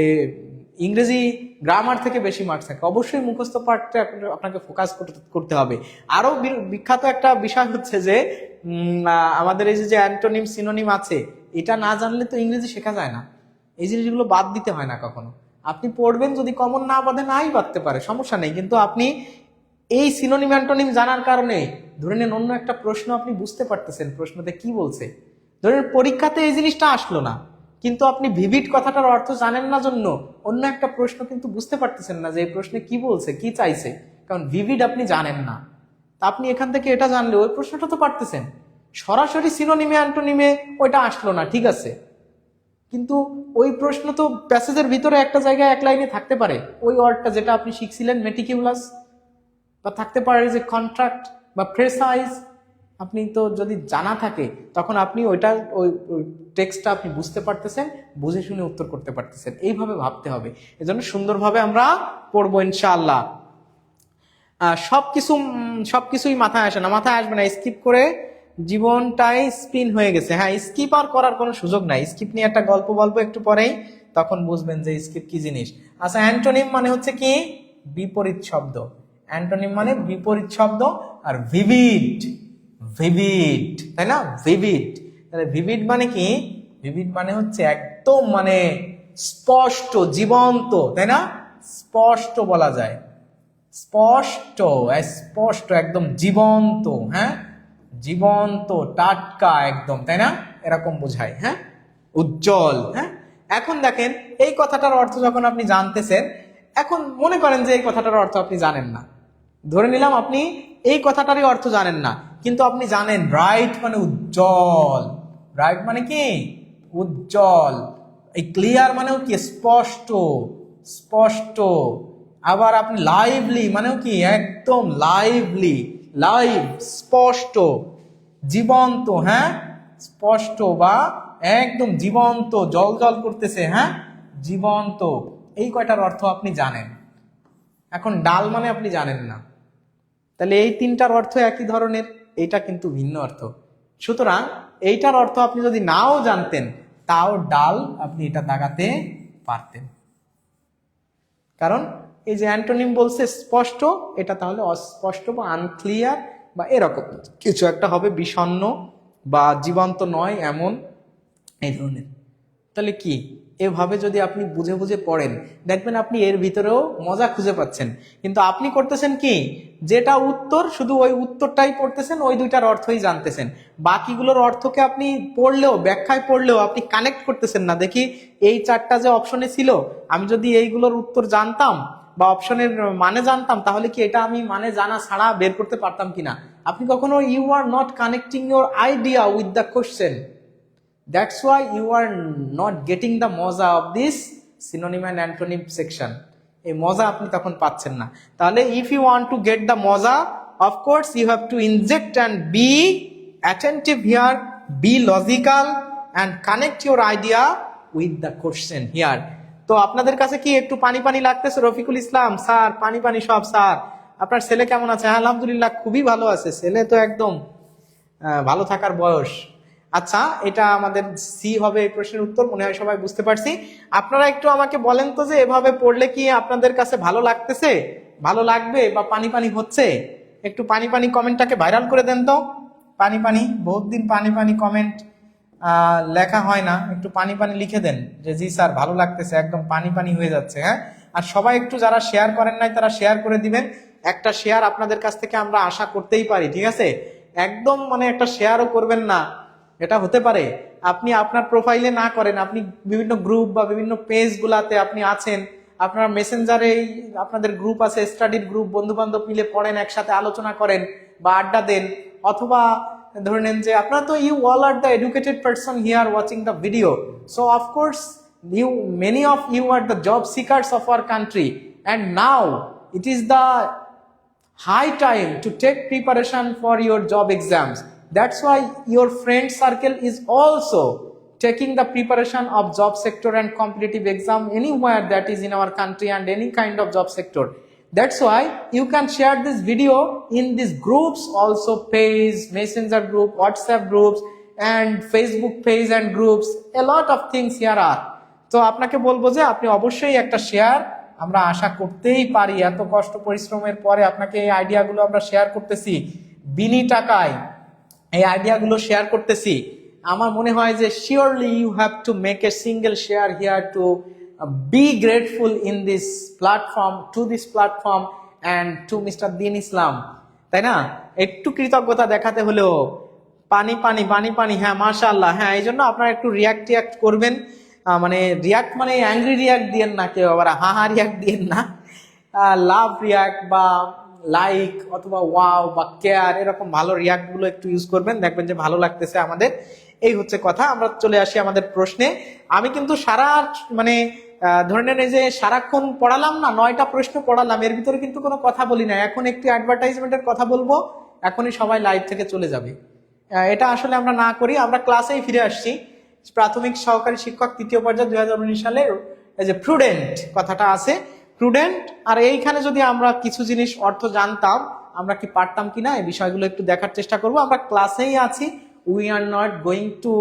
ইংরেজি গ্রামার থেকে বেশি মার্কস থাকে? অবশ্যই মুখস্থ পাঠটা আপনাকে ফোকাস করতে হবে। আরো বিখ্যাত একটা বিষয় হচ্ছে যে আমাদের এই যে অ্যান্টোনিম সিনোনিম আছে, এটা না জানলে তো ইংরেজি শেখা যায় না। এই জিনিসগুলো বাদ দিতে হয় না কখনো। আপনি পড়বেন, যদি কমন না বাঁধে নাই বাঁধতে পারে, সমস্যা নেই, কিন্তু আপনি এই সিনোনিম অ্যান্টোনিম জানার কারণে ধরে নেন অন্য একটা প্রশ্ন আপনি বুঝতে পারতেছেন প্রশ্নতে কি বলছে, ধরেন পরীক্ষাতে এই জিনিসটা আসলো না, কিন্তু আপনি ভিভিড কথাটার অর্থ জানেন না জন্য অন্য একটা প্রশ্ন কিন্তু বুঝতে পারতেছেন না যে এই প্রশ্নে কি বলছে, কি চাইছে, কারণ ভিভিড আপনি জানেন না। তা আপনি এখান থেকে এটা জানলে ওই প্রশ্নটা তো পারতেছেন। সরাসরি সিনোনিমে অ্যান্টোনিমে ওইটা আসলো না, ঠিক আছে, কিন্তু ওই প্রশ্ন তো প্যাসেজের ভিতরে একটা জায়গায় এক লাইনে থাকতে পারে ওই ওয়ার্ডটা যেটা আপনি শিখছিলেন মেটিকিউলাস, বা থাকতে পারে যে কন্ট্রাক্ট বা প্রেসাইজ। আপনি তো যদি জানা থাকে তখন আপনি ওইটা ওই টেক্সটটা আপনি বুঝতে পারতেছেন, বুঝে শুনে উত্তর করতে পারতেছেন। এইভাবে ভাবতে হবে, এজন্য সুন্দরভাবে আমরা পড়বো ইনশাআল্লাহ। সবকিছুই মাথায় আসে না, মাথায় আসবে না, স্কিপ করে জীবনটাই স্পিন হয়ে গেছে। হ্যাঁ, স্কিপ আর করার কোনো সুযোগ নাই। স্কিপ নিয়ে একটা গল্প বলবো একটু পরেই, তখন বুঝবেন যে স্কিপ কি জিনিস। আচ্ছা, অ্যান্টোনিম মানে হচ্ছে কি? বিপরীত শব্দ। অ্যান্টোনিম মানে বিপরীত শব্দ। আর ভিভিড, ভিভিড, তাই না? ভিভিড। তাহলে ভিভিড মানে কি? ভিভিড মানে হচ্ছে একদম মানে স্পষ্ট, জীবন্ত, তাই না? স্পষ্ট বলা যায়, স্পষ্ট, স্পষ্ট, একদম জীবন্ত। হ্যাঁ, জীবন্ত, টাটকা একদম, তাই না? এরকম বোঝায়। হ্যাঁ, উজ্জ্বল। হ্যাঁ, এখন দেখেন এই কথাটার অর্থ যখন আপনি জানতেছেন, এখন মনে করেন যে এই কথাটার অর্থ আপনি জানেন না, ধরে নিলাম আপনি এই কথাটারই অর্থ জানেন না, কিন্তু আপনি জানেন ব্রাইট মানে উজ্জ্বল। ব্রাইট মানে কি? উজ্জ্বল। এই ক্লিয়ার মানেও কি? স্পষ্ট, স্পষ্ট। আবার আপনি লাইভলি মানেও কি? একদম লাইভলি, লাইভ, স্পষ্ট, জীবন্ত। হ্যাঁ, স্পষ্ট বা একদম জীবন্ত, জল জল করতেছে। হ্যাঁ, জীবন্ত। এই কয়টার অর্থ আপনি জানেন। এখন ডাল মানে আপনি জানেন না, তাহলে এই তিনটার অর্থ একই ধরনের, এইটা কিন্তু ভিন্ন অর্থ। সুতরাং এইটার অর্থ আপনি যদি নাও জানতেন তাও ডাল আপনি এটা দাগাতে পারতেন, কারণ এই যে অ্যান্টোনিম বলছে স্পষ্ট, এটা তাহলে অস্পষ্ট বা আনক্লিয়ার বা এরকম কিছু একটা হবে, বিষণ্ণ বা জীবন্ত নয় এমন, এই ধরনের। তাহলে কি, এভাবে যদি আপনি বুঝে বুঝে পড়েন, দেখবেন আপনি এর ভিতরেও মজা খুঁজে পাচ্ছেন। কিন্তু আপনি করতেছেন কি, যেটা উত্তর শুধু ওই উত্তরটাই পড়তেছেন, ওই দুইটার অর্থই জানতেছেন, বাকিগুলোর অর্থকে আপনি পড়লেও, ব্যাখ্যায় পড়লেও আপনি কানেক্ট করতেছেন না। দেখি এই চারটা যে অপশনে ছিল, আমি যদি এইগুলোর উত্তর জানতাম বা অপশনের মানে জানতাম, তাহলে কি এটা আমি মানে জানা ছাড়া বের করতে পারতাম কিনা? আপনি কখনো you are not connecting your idea with the question. That's why you are not getting the মজা of this synonym and antonym section. এই মজা আপনি তখন পাচ্ছেন না। তাহলে if you want to get the মজা, of course you have to inject and be attentive here, be logical and connect your idea with the question here. তো আপনাদের কাছে কি একটু পানি পানি লাগতেছে? রফিকুল ইসলাম স্যার, পানি পানি সব স্যার। আপনার ছেলে কেমন আছে? আলহামদুলিল্লাহ, খুবই ভালো আছে। ছেলে তো একদম ভালো থাকার বয়স। আচ্ছা, এটা আমাদের সি হবে এই প্রশ্নের উত্তর, মনে হয় সবাই বুঝতে পারছি। আপনারা একটু আমাকে বলেন তো যে এভাবে পড়লে কি আপনাদের কাছে ভালো লাগতেছে, ভালো লাগবে বা পানি পানি হচ্ছে? একটু পানি পানি কমেন্টটাকে ভাইরাল করে দেন তো। পানি পানি, বহুত দিন পানি পানি কমেন্ট লেখা হয় না, একটু পানি পানি লিখে দেন যে জি স্যার ভালো লাগতেছে, একদম পানি পানি হয়ে যাচ্ছে। হ্যাঁ, আর সবাই একটু যারা শেয়ার করেন নাই তারা শেয়ার করে দিবেন। একটা শেয়ার আপনাদের কাছ থেকে আমরা আশা করতেই পারি, ঠিক আছে? একদম মানে একটা শেয়ারও করবেন না, এটা হতে পারে আপনি আপনার প্রোফাইলে না করেন, আপনি বিভিন্ন গ্রুপ বা বিভিন্ন পেজ গুলাতে আপনি আছেন, আপনার মেসেঞ্জারে আপনাদের গ্রুপ আছে, স্টাডির গ্রুপ, বন্ধু বান্ধব মিলে পড়েন, একসাথে আলোচনা করেন বা আড্ডা দেন। অথবা ধরে নেন যে আপনারা তো you all are the educated person here watching the video, so of course you many of you are the job seekers of our country, and now it is the high time to take preparation for your job exams. That's why your friend circle is also taking the preparation of job sector and competitive exam anywhere that is in our country and any kind of job sector. That's why you can share this video in these groups also, page, messenger group, WhatsApp groups and Facebook page and groups. A lot of things here are. তো আপনাকে বলবো যে আপনি অবশ্যই একটা share আমরা আশা করতেই পারি। এত কষ্ট পরিশ্রমের পরে আপনাকে এই আইডিয়াগুলো আমরা শেয়ার করতেছি, বিনি টাকায় এই আইডিয়াগুলো শেয়ার করতেছি। আমার মনে হয় যে surely you have to make a single share here to be grateful in this platform, to this platform, and to mister Din Islam, তাই না? একটু কৃতজ্ঞতা দেখাতে হলেও পানি পানি পানি পানি, হ্যাঁ মাশাআল্লাহ, হ্যাঁ এই জন্য আপনারা একটু রিয়াক্ট করবেন। মানে রিয়াক্ট মানে অ্যাংরি রিয়াক্ট দিয়েন না, কেউ আবার হা রিয়াক্ট দিয়েন না। লাভ রিয়াক্ট বা লাইক অথবা ওয়াও বা কেয়ার, এরকম ভালো রিয়াক্ট গুলো একটু ইউজ করবেন, দেখবেন যে ভালো লাগতেছে আমাদের। এই হচ্ছে কথা। আমরা চলে আসি আমাদের প্রশ্নে। আমি কিন্তু সারা মানে ধরে নেন এই যে সারাক্ষণ পড়ালাম না, 9টা প্রশ্ন পড়ালাম, এর ভিতরে কিন্তু কোনো কথা বলি না। এখন একটু অ্যাডভার্টাইজমেন্টের কথা বলবো, এখনই সবাই লাইভ থেকে চলে যাবে। এটা আসলে আমরা না করি। আমরা ক্লাসেই ফিরে আসছি। প্রাথমিক সহকারী শিক্ষক 3য় পর্যায়ে 2019 সালের এই যে প্রুডেন্ট কথাটা আছে, প্রুডেন্ট। আর এইখানে যদি আমরা কিছু জিনিস অর্থ জানতাম, আমরা কি পারতাম কিনা এই বিষয়গুলো একটু দেখার চেষ্টা করব। আমরা ক্লাসেই আছি, we are not going to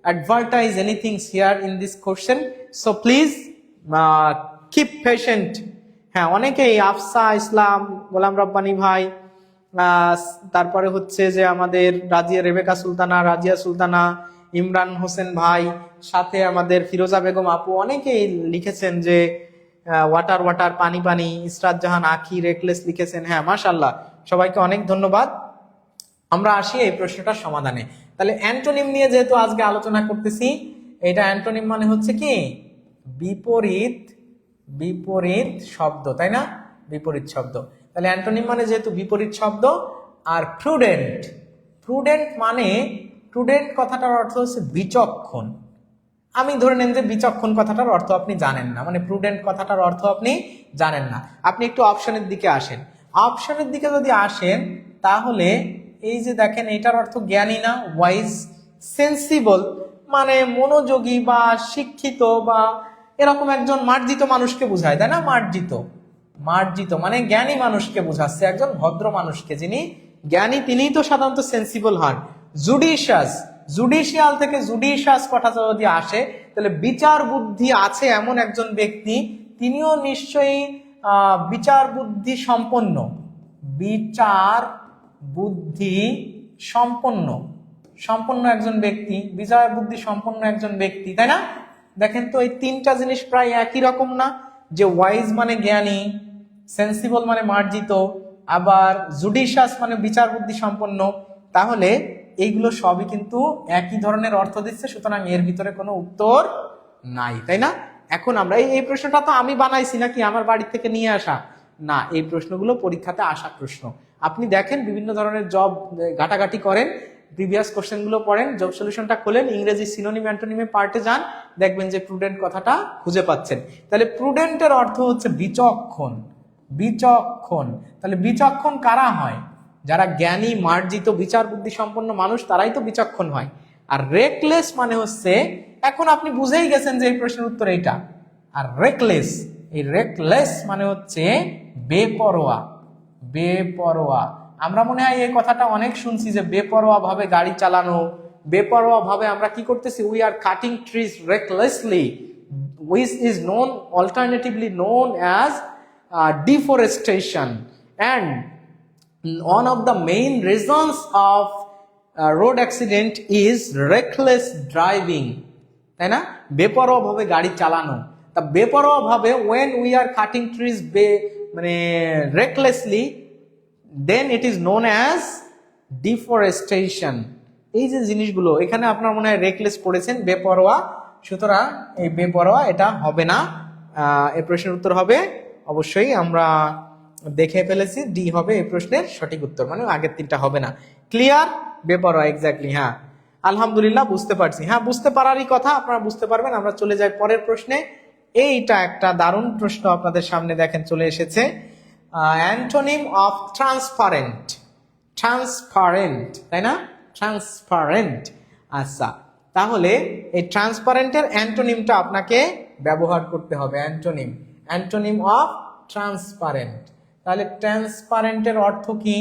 advertise anything here in this question, so please keep patient. হ্যাঁ, অনেকেই আফসা ইসলাম, গোলাম রব্বানী ভাই, তারপরে হচ্ছে যে আমাদের রেবেকা সুলতানা, রাজিয়া সুলতানা, ইমরান হোসেন ভাই, সাথে আমাদের ফিরোজা বেগম আপু, অনেকেই লিখেছেন যে ওয়াটার ওয়াটার, পানি পানি। ইসরাত জাহান আখি রেকলেস লিখেছেন। হ্যাঁ মাশাআল্লাহ, সবাইকে অনেক ধন্যবাদ। আমরা আসি এই প্রশ্নটার সমাধানে। তাহলে অ্যান্টোনিম নিয়ে যেহেতু আজকে আলোচনা করতেছি, এটা অ্যান্টোনিম মানে হচ্ছে কি বিপরীত, বিপরীত শব্দ, তাই না? বিপরীত শব্দ। তাহলে অ্যান্টোনিম মানে যেহেতু বিপরীত শব্দ। আর প্রুডেন্ট, প্রুডেন্ট মানে, প্রুডেন্ট কথাটার অর্থ হচ্ছে বিচক্ষণ। আমি ধরে নেন যে বিচক্ষণ কথাটার অর্থ আপনি জানেন না, মানে প্রুডেন্ট কথাটার অর্থ আপনি জানেন না। আপনি একটু অপশনের দিকে আসেন। অপশনের দিকে যদি আসেন, তাহলে এই যে দেখেন, এটার অর্থ জ্ঞানী না, ওয়াইজ। সেন্সিবল মানে মনোযোগী বা শিক্ষিত বা এরকম একজন মার্জিত মানুষকে বোঝায়, তাই না? মার্জিত, মার্জিত মানে জ্ঞানী মানুষকে বোঝাচ্ছে, একজন ভদ্র মানুষকে। যিনি জ্ঞানী তিনিই তো সাধারণত সেন্সিবল হন। জুডিশিয়াস, জুডিশিয়াল থেকে জুডিশিয়াস কথাটা যদি আসে, তাহলে বিচার বুদ্ধি আছে এমন একজন ব্যক্তি, তিনিও নিশ্চয়ই বিচার বুদ্ধি সম্পন্ন, বিচার বুদ্ধি সম্পন্ন, সম্পন্ন একজন ব্যক্তি, বিচার বুদ্ধি সম্পন্ন একজন ব্যক্তি, তাই না? দেখেন তো এই তিনটা জিনিস প্রায় একই রকম না? যে ওয়াইজ মানে জ্ঞানী, সেন্সিবল মানে মার্জিত, আবার জুডিশিয়াস মানে বিচার বুদ্ধি সম্পন্ন। তাহলে এইগুলো সবই কিন্তু একই ধরনের অর্থ দিচ্ছে, সুতরাং এর ভিতরে কোনো উত্তর নাই, তাই না? এখন আমরা এই প্রশ্নটা তো আমি বানাইছি নাকি, আমার বাড়ি থেকে নিয়ে আসা না, এই প্রশ্নগুলো পরীক্ষাতে আসা প্রশ্ন। আপনি দেখেন বিভিন্ন ধরনের জব ঘাটাঘাটি করেন, প্রিভিয়াস কোশ্চেন গুলো পড়েন, জব সলিউশনটা খোলেন, ইংরেজি সিনোনিম অ্যান্টোনিমে পার্টে যান, দেখবেন যে প্রুডেন্ট কথাটা খুঁজে পাচ্ছেন। তাহলে প্রুডেন্টের অর্থ হচ্ছে বিচক্ষণ, বিচক্ষণ। তাহলে বিচক্ষণ কারা হয়? যারা জ্ঞানী, মার্জিত, বিচার বুদ্ধি সম্পন্ন মানুষ, তারাই তো বিচক্ষণ হয়। আর রেকলেস মানে হচ্ছে, এখন আপনি বুঝেই গেছেন যে এই প্রশ্নের উত্তর এইটা। আর রেকলেস, এই রেকলেস মানে হচ্ছে বেপরোয়া, বেপরোয়া। আমরা মনে হয় এই কথাটা অনেক শুনছি যে বেপরোয়া ভাবে গাড়ি চালানো, বেপরোয়া ভাবে আমরা কি করতেছি, we are cutting trees recklessly, which is known alternatively known as deforestation. And one of the main reasons of road accident is reckless driving, তাই না? বেপরোয়া ভাবে গাড়ি চালানো। তা বেপরোয়া ভাবে when we are cutting trees মানে recklessly, then it is known as deforestation. এই যে জিনিসগুলো এখানে আপনার মনে হয় রেকলেস পড়েছেন, বেপরোয়া, সুতরাং এই বেপরোয়া এটা হবে না। এই প্রশ্নের উত্তর হবে অবশ্যই, আমরা দেখে ফেলেছি, ডি হবে এই প্রশ্নের সঠিক উত্তর, মানে আগের তিনটা হবে না। ক্লিয়ার? বেপরোয়া, এক্স্যাক্টলি। হ্যাঁ আলহামদুলিল্লাহ, বুঝতে পারছি। হ্যাঁ, বুঝতে পারারই কথা, আপনারা বুঝতে পারবেন। আমরা চলে যাই পরের প্রশ্নে। এইটা একটা দারুণ প্রশ্ন আপনাদের সামনে, দেখেন চলে এসেছে। অ্যান্টোনিম অফ ট্রান্সপারেন্ট, ট্রান্সপারেন্ট, তাই না? ট্রান্সপারেন্ট। আচ্ছা, তাহলে এই ট্রান্সপারেন্টের অ্যান্টোনিমটা আপনাকে ব্যবহার করতে হবে। Antonym, antonym of transparent. তাহলে ট্রান্সপারেন্টের অর্থ কি?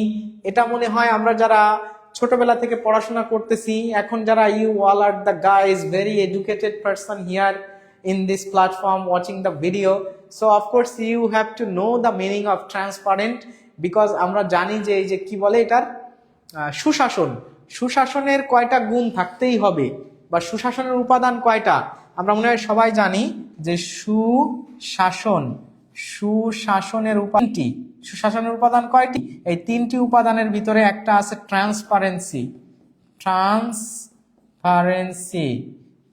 এটা মনে হয় আমরা যারা ছোটবেলা থেকে পড়াশোনা করতেছি, এখন যারা you all are the guys very educated person here in this platform watching the video, so of course you have to know the meaning of transparent, because আমরা জানি যে এই যে কি বলে এটার সুশাসন, সুশাসনের কয়টা গুণ থাকতেই হবে, বা সুশাসনের উপাদান কয়টা আমরা মনে হয় সবাই জানি, যে সুশাসন, সুশাসনের উপাদানটি, সুশাসনের উপাদান কয়টি? এই 3টি উপাদানের ভিতরে একটা আছে ট্রান্সপারেন্সি, ট্রান্সপারেন্সি,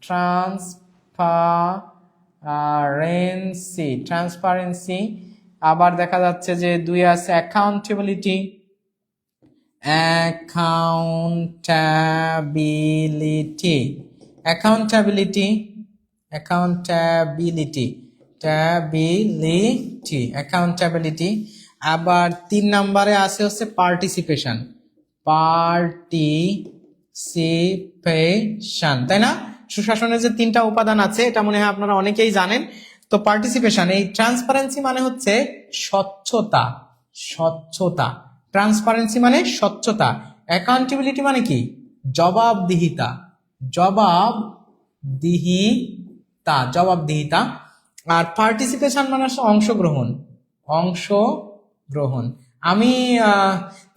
ট্রান্সপারেন্সি, ট্রান্সপারেন্সি। আবার দেখা যাচ্ছে যে 2 আছে অ্যাকাউন্টেবিলিটি, অ্যাকাউন্টেবিলিটি, অ্যাকাউন্টেবিলিটি, অ্যাকাউন্টেবিলিটি, ট্যাবিলিটি, অ্যাকাউন্টেবিলিটি। আবার 3 নম্বরে আছে হচ্ছে পার্টিসিপেশন, পার্টিসিপেশন, তাই না? সুশাসনের যে 3টা উপাদান আছে এটা মনে হয় আপনারা অনেকেই জানেন। তো পার্টিসিপেশন, এই ট্রান্সপারেন্সি মানে হচ্ছে স্বচ্ছতা, স্বচ্ছতা, ট্রান্সপারেন্সি মানে স্বচ্ছতা। অ্যাকাউন্টেবিলিটি মানে কি? জবাবদিহিতা, জবাবদিহিতা, জবাবদিহিতা। আর পার্টিসিপেশন মানে হচ্ছে অংশগ্রহণ, অংশগ্রহণ। আমি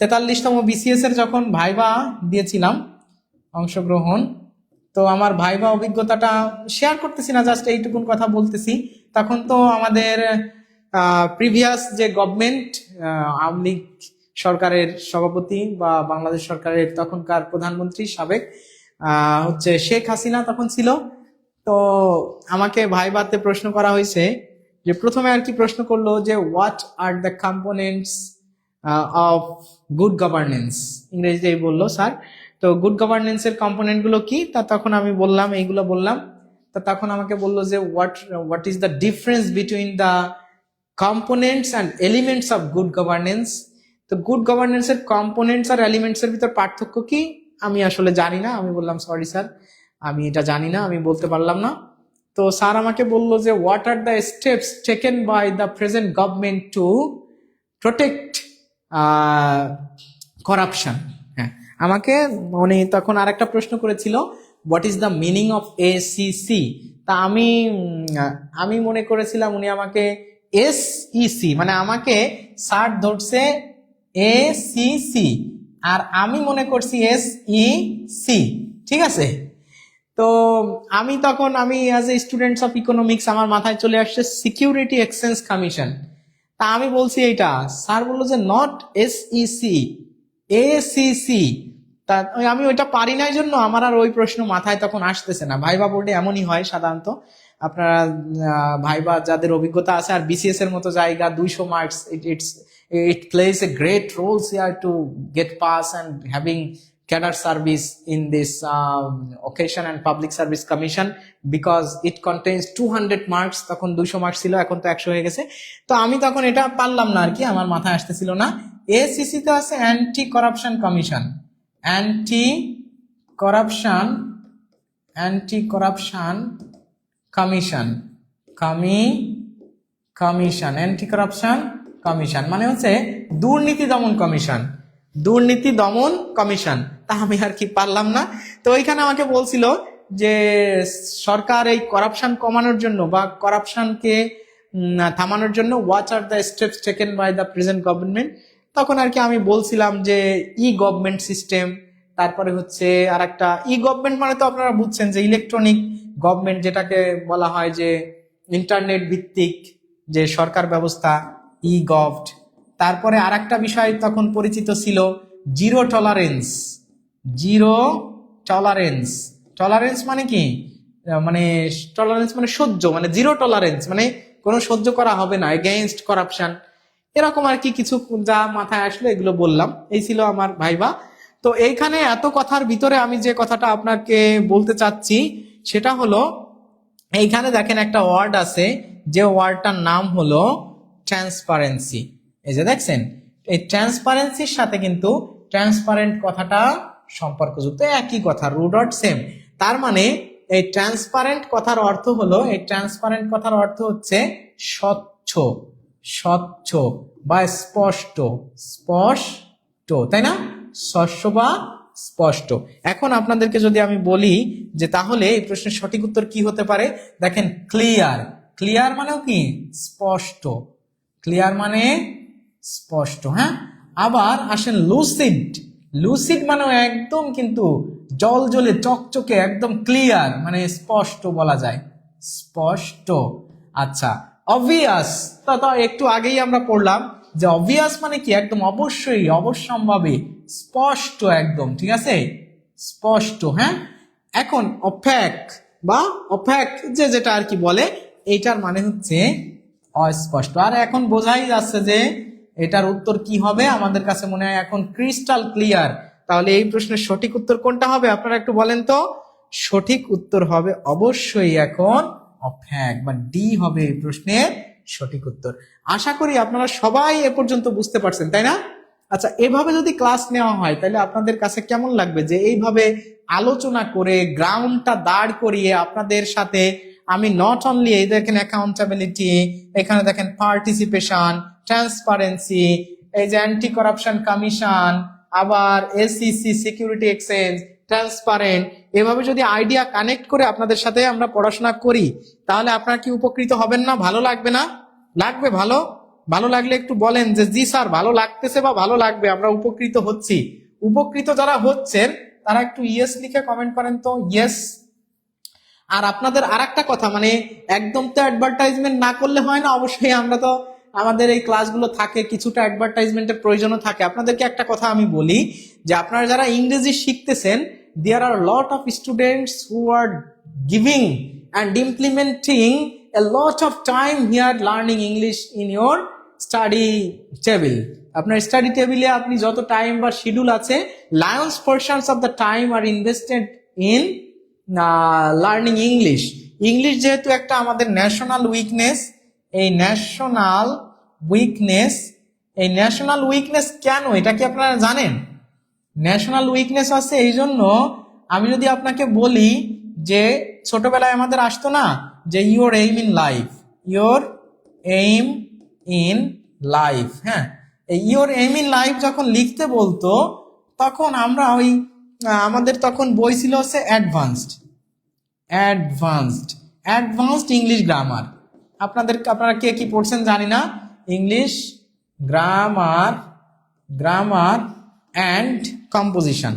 43তম বিসিএস এর যখন ভাইবা দিয়েছিলাম, অংশগ্রহণ, তো আমার ভাইবা অভিজ্ঞতাটা শেয়ার করতেছি না, জাস্ট এইটুকুন কথা বলতেছি। তখন তো আমাদের প্রিভিয়াস যে গভর্নমেন্ট, আওয়ামী লীগ সরকারের সভাপতি বা বাংলাদেশ সরকারের তখনকার প্রধানমন্ত্রী সাবেক হচ্ছে শেখ হাসিনা তখন ছিল। তো আমাকে ভাইবাতে প্রশ্ন করা হয়েছে যে প্রথমে আর কি প্রশ্ন করলো যে what are the components of good governance, ইংরেজিতেই বললো স্যার। তো গুড গভর্নেন্স এর কম্পোনেন্ট গুলো কি? তা তখন আমি বললাম, এইগুলো বললাম। তা তখন আমাকে বললো যে what is the difference between the components and elements of good governance. তো গুড গভর্নেন্স এর কম্পোনেন্টস আর এলিমেন্টস এর ভিতর পার্থক্য কি? আমি আসলে জানি না। আমি বললাম সরি স্যার, আমি এটা জানি না, আমি বলতে পারলাম না। তো স্যার আমাকে বললো যে what are the steps taken by the present government to protect corruption. হ্যাঁ, আমাকে উনি তখন আরেকটা প্রশ্ন করেছিল, what is the meaning of ACC. তা আমি মনে করেছিলাম উনি আমাকে এসইসি, মানে আমাকে স্যার ধরছে এসিসি, আর আমি মনে করছি এসইসি, ঠিক আছে। তো আমি as a students of economics, আমার মাথায় চলে আসছে সিকিউরিটি এক্সচেঞ্জ কমিশন। তা আমি বলছি এইটা, স্যার বললো যে নট এসইসি, এসিসি। তা আমি ওইটা পারি না, এই জন্য আমার আর ওই প্রশ্ন মাথায় তখন আসতেছে না। ভাইবা বোর্ডে এমনই হয় সাধারণত, আপনারা ভাইবা যাদের অভিজ্ঞতা আছে, আর বিসিএস এর মতো জায়গা 200 marks, it plays a great role here to get pass and having cadre service in this occasion and public service commission, because it contains 200 marks. তখন 200 মার্কস ছিল, এখন তো 100 হয়ে গেছে। তো আমি তখন এটা পারলাম না আর কি, আমার মাথায় আসতেছিল না। এসিসি তে আছে anti corruption commission, anti corruption commission, anti corruption commission মানে হচ্ছে দুর্নীতি দমন কমিশন, দুর্নীতি দমন কমিশন। তা আমি আর কি পারলাম না। তো ওইখানে আমাকে বলছিল যে সরকার এই করাপশন কমানোর জন্য বা করাপশনকে থামানোর জন্য what are the steps taken by the present government. তখন আর কি আমি বলছিলাম যে ই গভর্নমেন্ট সিস্টেম, তারপরে হচ্ছে আর একটা ই গভর্নমেন্ট মানে তো আপনারা বুঝছেন যে ইলেকট্রনিক গভর্নমেন্ট, যেটাকে বলা হয় যে ইন্টারনেট ভিত্তিক যে সরকার ব্যবস্থা, ই গভড। তারপরে আর একটা বিষয় তখন পরিচিত ছিল zero tolerance, zero tolerance. Tolerance মানে কি? মানে টলারেন্স মানে সহ্য, মানে জিরো টলারেন্স মানে কোনো সহ্য করা হবে না এগেইনস্ট করাপশন, এরকম আর কি কিছু যা মাথায় আসলো এগুলো বললাম। এই ছিল আমার ভাইবা। তো এইখানে এত কথার ভিতরে আমি যে কথাটা আপনাকে বলতে চাচ্ছি সেটা হলো, এইখানে দেখেন একটা ওয়ার্ড আছে, যে ওয়ার্ডটার নাম হলো ট্রান্সপারেন্সি। এই যে দেখছেন, এই ট্রান্সপারেন্সির সাথে কিন্তু ট্রান্সপারেন্ট কথাটা সম্পর্কযুক্ত, একই কথা, রুট ওয়ার্ড সেম। তার মানে এই ট্রান্সপারেন্ট কথার অর্থ হলো, এই ট্রান্সপারেন্ট কথার অর্থ হচ্ছে স্বচ্ছ, স্বচ্ছ বা স্পষ্ট, স্পষ্ট, তাই না? স্বচ্ছ বা স্পষ্ট। এখন আপনাদেরকে যদি আমি বলি যে তাহলে এই প্রশ্নের সঠিক উত্তর কি হতে পারে, দেখেন ক্লিয়ার, ক্লিয়ার মানেও কি? স্পষ্ট, ক্লিয়ার মানে স্পষ্ট। হ্যাঁ, আবার আসেন লুসিড, লুসিড মানেও একদম কিন্তু জল জ্বলে চকচকে একদম ক্লিয়ার, মানে স্পষ্ট বলা যায়, স্পষ্ট। আচ্ছা, অবভিয়াস। তো একটু আগেই আমরা পড়লাম যে অবভিয়াস মানে কি, একদম অবশ্যই, অবশ্যম্ভাবী, স্পষ্ট একদম, ঠিক আছে, স্পষ্ট। হ্যাঁ, এখন অফ্যাক বা অফ্যাক যে যেটা আর কি বলে, এইটার মানে হচ্ছে অস্পষ্ট। আর এখন বোঝাই যাচ্ছে যে এটার উত্তর কি হবে, আমাদের কাছে মনে হয় এখন ক্রিস্টাল ক্লিয়ার। তাহলে এই প্রশ্নের সঠিক উত্তর কোনটা হবে আপনারা একটু বলেন তো। সঠিক উত্তর হবে অবশ্যই এখন অফ্যাক বা ডি হবে এই প্রশ্নের সঠিক উত্তর। আশা করি আপনারা সবাই এ পর্যন্ত বুঝতে পারছেন, তাই না? আচ্ছা, এভাবে যদি ক্লাস নেওয়া হয় তাহলে আপনাদের কাছে কেমন লাগবে যে এইভাবে আলোচনা করে গ্রাউন্ডটা দাঁড় করিয়ে আপনাদের সাথে আমি নট অনলি, এই দেখেন অ্যাকাউন্টেবিলিটি, এখানে দেখেন পার্টিসিপেশন, ট্রান্সপারেন্সি, এই যে অ্যান্টি করাপশন কমিশন, আবার এসিসি সিকিউরিটি এক্সচেঞ্জ, ট্রান্সপারেন্ট, এভাবে যদি আইডিয়া কানেক্ট করে আপনাদের সাথে আমরা পড়াশোনা করি তাহলে আপনারা কি উপকৃত হবেন না? ভালো লাগবে না? লাগবে? ভালো ভালো লাগলে একটু বলেন যে জি স্যার ভালো লাগতেছে বা ভালো লাগবে, আমরা উপকৃত হচ্ছি। উপকৃত যারা হচ্ছেন তারা একটু ইয়েস লিখে কমেন্ট করেন তো, ইয়েস। আর আপনাদের আর একটা কথা, মানে একদম তো অ্যাডভার্টাইজমেন্ট না করলে হয় না, অবশ্যই আমরা তো আমাদের এই ক্লাসগুলো থাকে কিছুটা অ্যাডভার্টাইজমেন্টের প্রয়োজনও থাকে। আপনাদেরকে একটা কথা আমি বলি যে আপনারা যারা ইংরেজি শিখতেছেন, there are lot of students who are giving and implementing a lot of time here learning English in your study table. আপনার স্টাডি টেবিলে আপনি যত টাইম বা শিডিউল আছে, lion's portions of the time are invested in learning English. English যেহেতু একটা আমাদের national weakness, এই ন্যাশনাল উইকনেস, এই ন্যাশনাল উইকনেস কেন এটা কি আপনারা জানেন? ন্যাশনাল উইকনেস আছে এই জন্য, আমি যদি আপনাকে বলি যে ছোটবেলায় আমাদের আসতো না যে your aim in life, your aim in life, হ্যাঁ, এই ইউর এইম ইন লাইফ যখন লিখতে বলতো তখন আমরা ওই আমাদের তখন বই ছিল হচ্ছে অ্যাডভান্সড, অ্যাডভান্সড ইংলিশ গ্রামার। আপনারা কে কি পড়ছেন জানি না, English grammar, grammar and composition,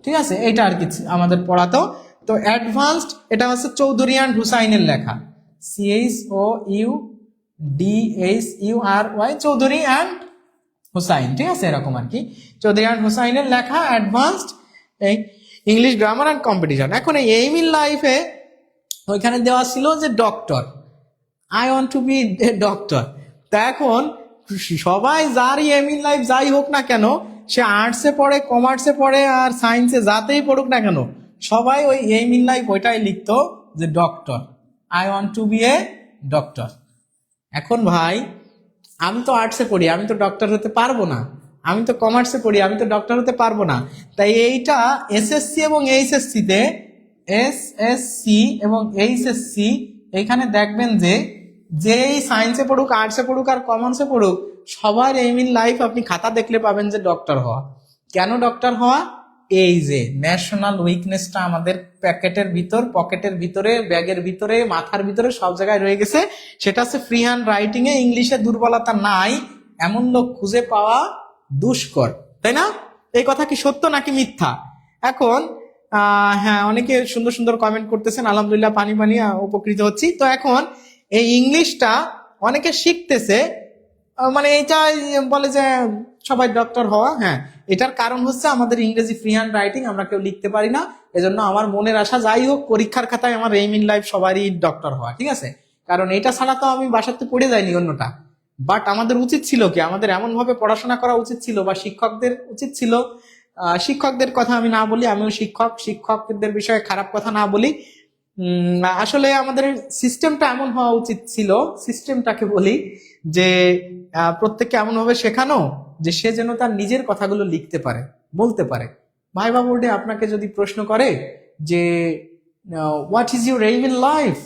ঠিক আছে, এটা আর কি আমাদের পড়াতো। তো অ্যাডভান্সড এটা হচ্ছে চৌধুরী অ্যান্ড হুসাইনের লেখা, CHOUDHURY, চৌধুরী অ্যান্ড হুসাইন, ঠিক আছে, এরকম আর কি, চৌধুরী অ্যান্ড হুসাইনের লেখা অ্যাডভান্সড এই ইংলিশ গ্রামার অ্যান্ড কম্পিটিশন। এখন এই এইম ইন লাইফে ওইখানে দেওয়া ছিল যে doctor, I want to be a doctor. তা এখন সবাই যারই এইম ইন লাইফ যাই হোক না কেন, সে আর্টসে পড়ে, কমার্সে পড়ে, আর সায়েন্সে যাতেই পড়ুক না কেন, সবাই ওই এইম ইন লাইফ ওইটাই লিখতো যে doctor, I want to be a doctor. এখন ভাই আমি তো আর্টসে পড়ি, আমি তো ডক্টর হতে পারবো না, আমি তো কমার্সে পড়ি, আমি তো ডক্টর হতে পারবো না। তাই এইটা এসএসসি এবং এইচএসসিতে, এসএসসি এবং এইচএসসি, এইখানে দেখবেন যে যেই সায়েন্সে পড়ুক, আর্টসে পড়ুক আর কমার্সে পড়ুক, সবার এইম ইন লাইফ আপনি খাতা দেখলে পাবেন যে ডক্টর হওয়া। কেন ডক্টর হওয়া? এই যে ন্যাশনাল উইকনেসটা আমাদের প্যাকেটের ভিতর, পকেটের ভিতরে, ব্যাগের ভিতরে, মাথার ভিতরে, সব জায়গায় রয়ে গেছে। সেটা হচ্ছে ফ্রি হ্যান্ড রাইটিং এ ইংলিশে দুর্বলতা নাই এমন লোক খুঁজে পাওয়া দুষ্কর, তাই না? এই কথা কি সত্য নাকি মিথ্যা? এখন হ্যাঁ, অনেকে সুন্দর সুন্দর কমেন্ট করতেছেন, আলহামদুলিল্লাহ, পানি পানি উপকৃত হচ্ছি। তো এখন এই ইংলিশটা অনেকে শিখতেছে, মানে এটা বলে যে সবাই ডক্টর হওয়া, হ্যাঁ, এটার কারণ হচ্ছে আমাদের ইংরেজি ফ্রি হ্যান্ড রাইটিং আমরা কেউ লিখতে পারি না। এজন্য আমার মনের আশা যাই হোক, পরীক্ষার খাতায় আমার এইম ইন লাইফ সবারই ডক্টর হওয়া, ঠিক আছে, কারণ এটা ছাড়া তো আমি বাসাতে পড়ে যাইনি অন্যটা। বাট আমাদের উচিত ছিল কি, আমাদের এমন ভাবে পড়াশোনা করা উচিত ছিল, বা শিক্ষকদের উচিত ছিল, শিক্ষকদের কথা আমি না বলি, আমিও শিক্ষক, শিক্ষকদের বিষয়ে খারাপ কথা না বলি, আসলে আমাদের সিস্টেমটা এমন হওয়া উচিত ছিল, সিস্টেমটাকে বলি যে প্রত্যেককে এমন ভাবে শেখানো যে সে যেন তার নিজের কথাগুলো লিখতে পারে, বলতে পারে। ভাইবা বোর্ডে আপনাকে যদি প্রশ্ন করে যে what is your aim in life,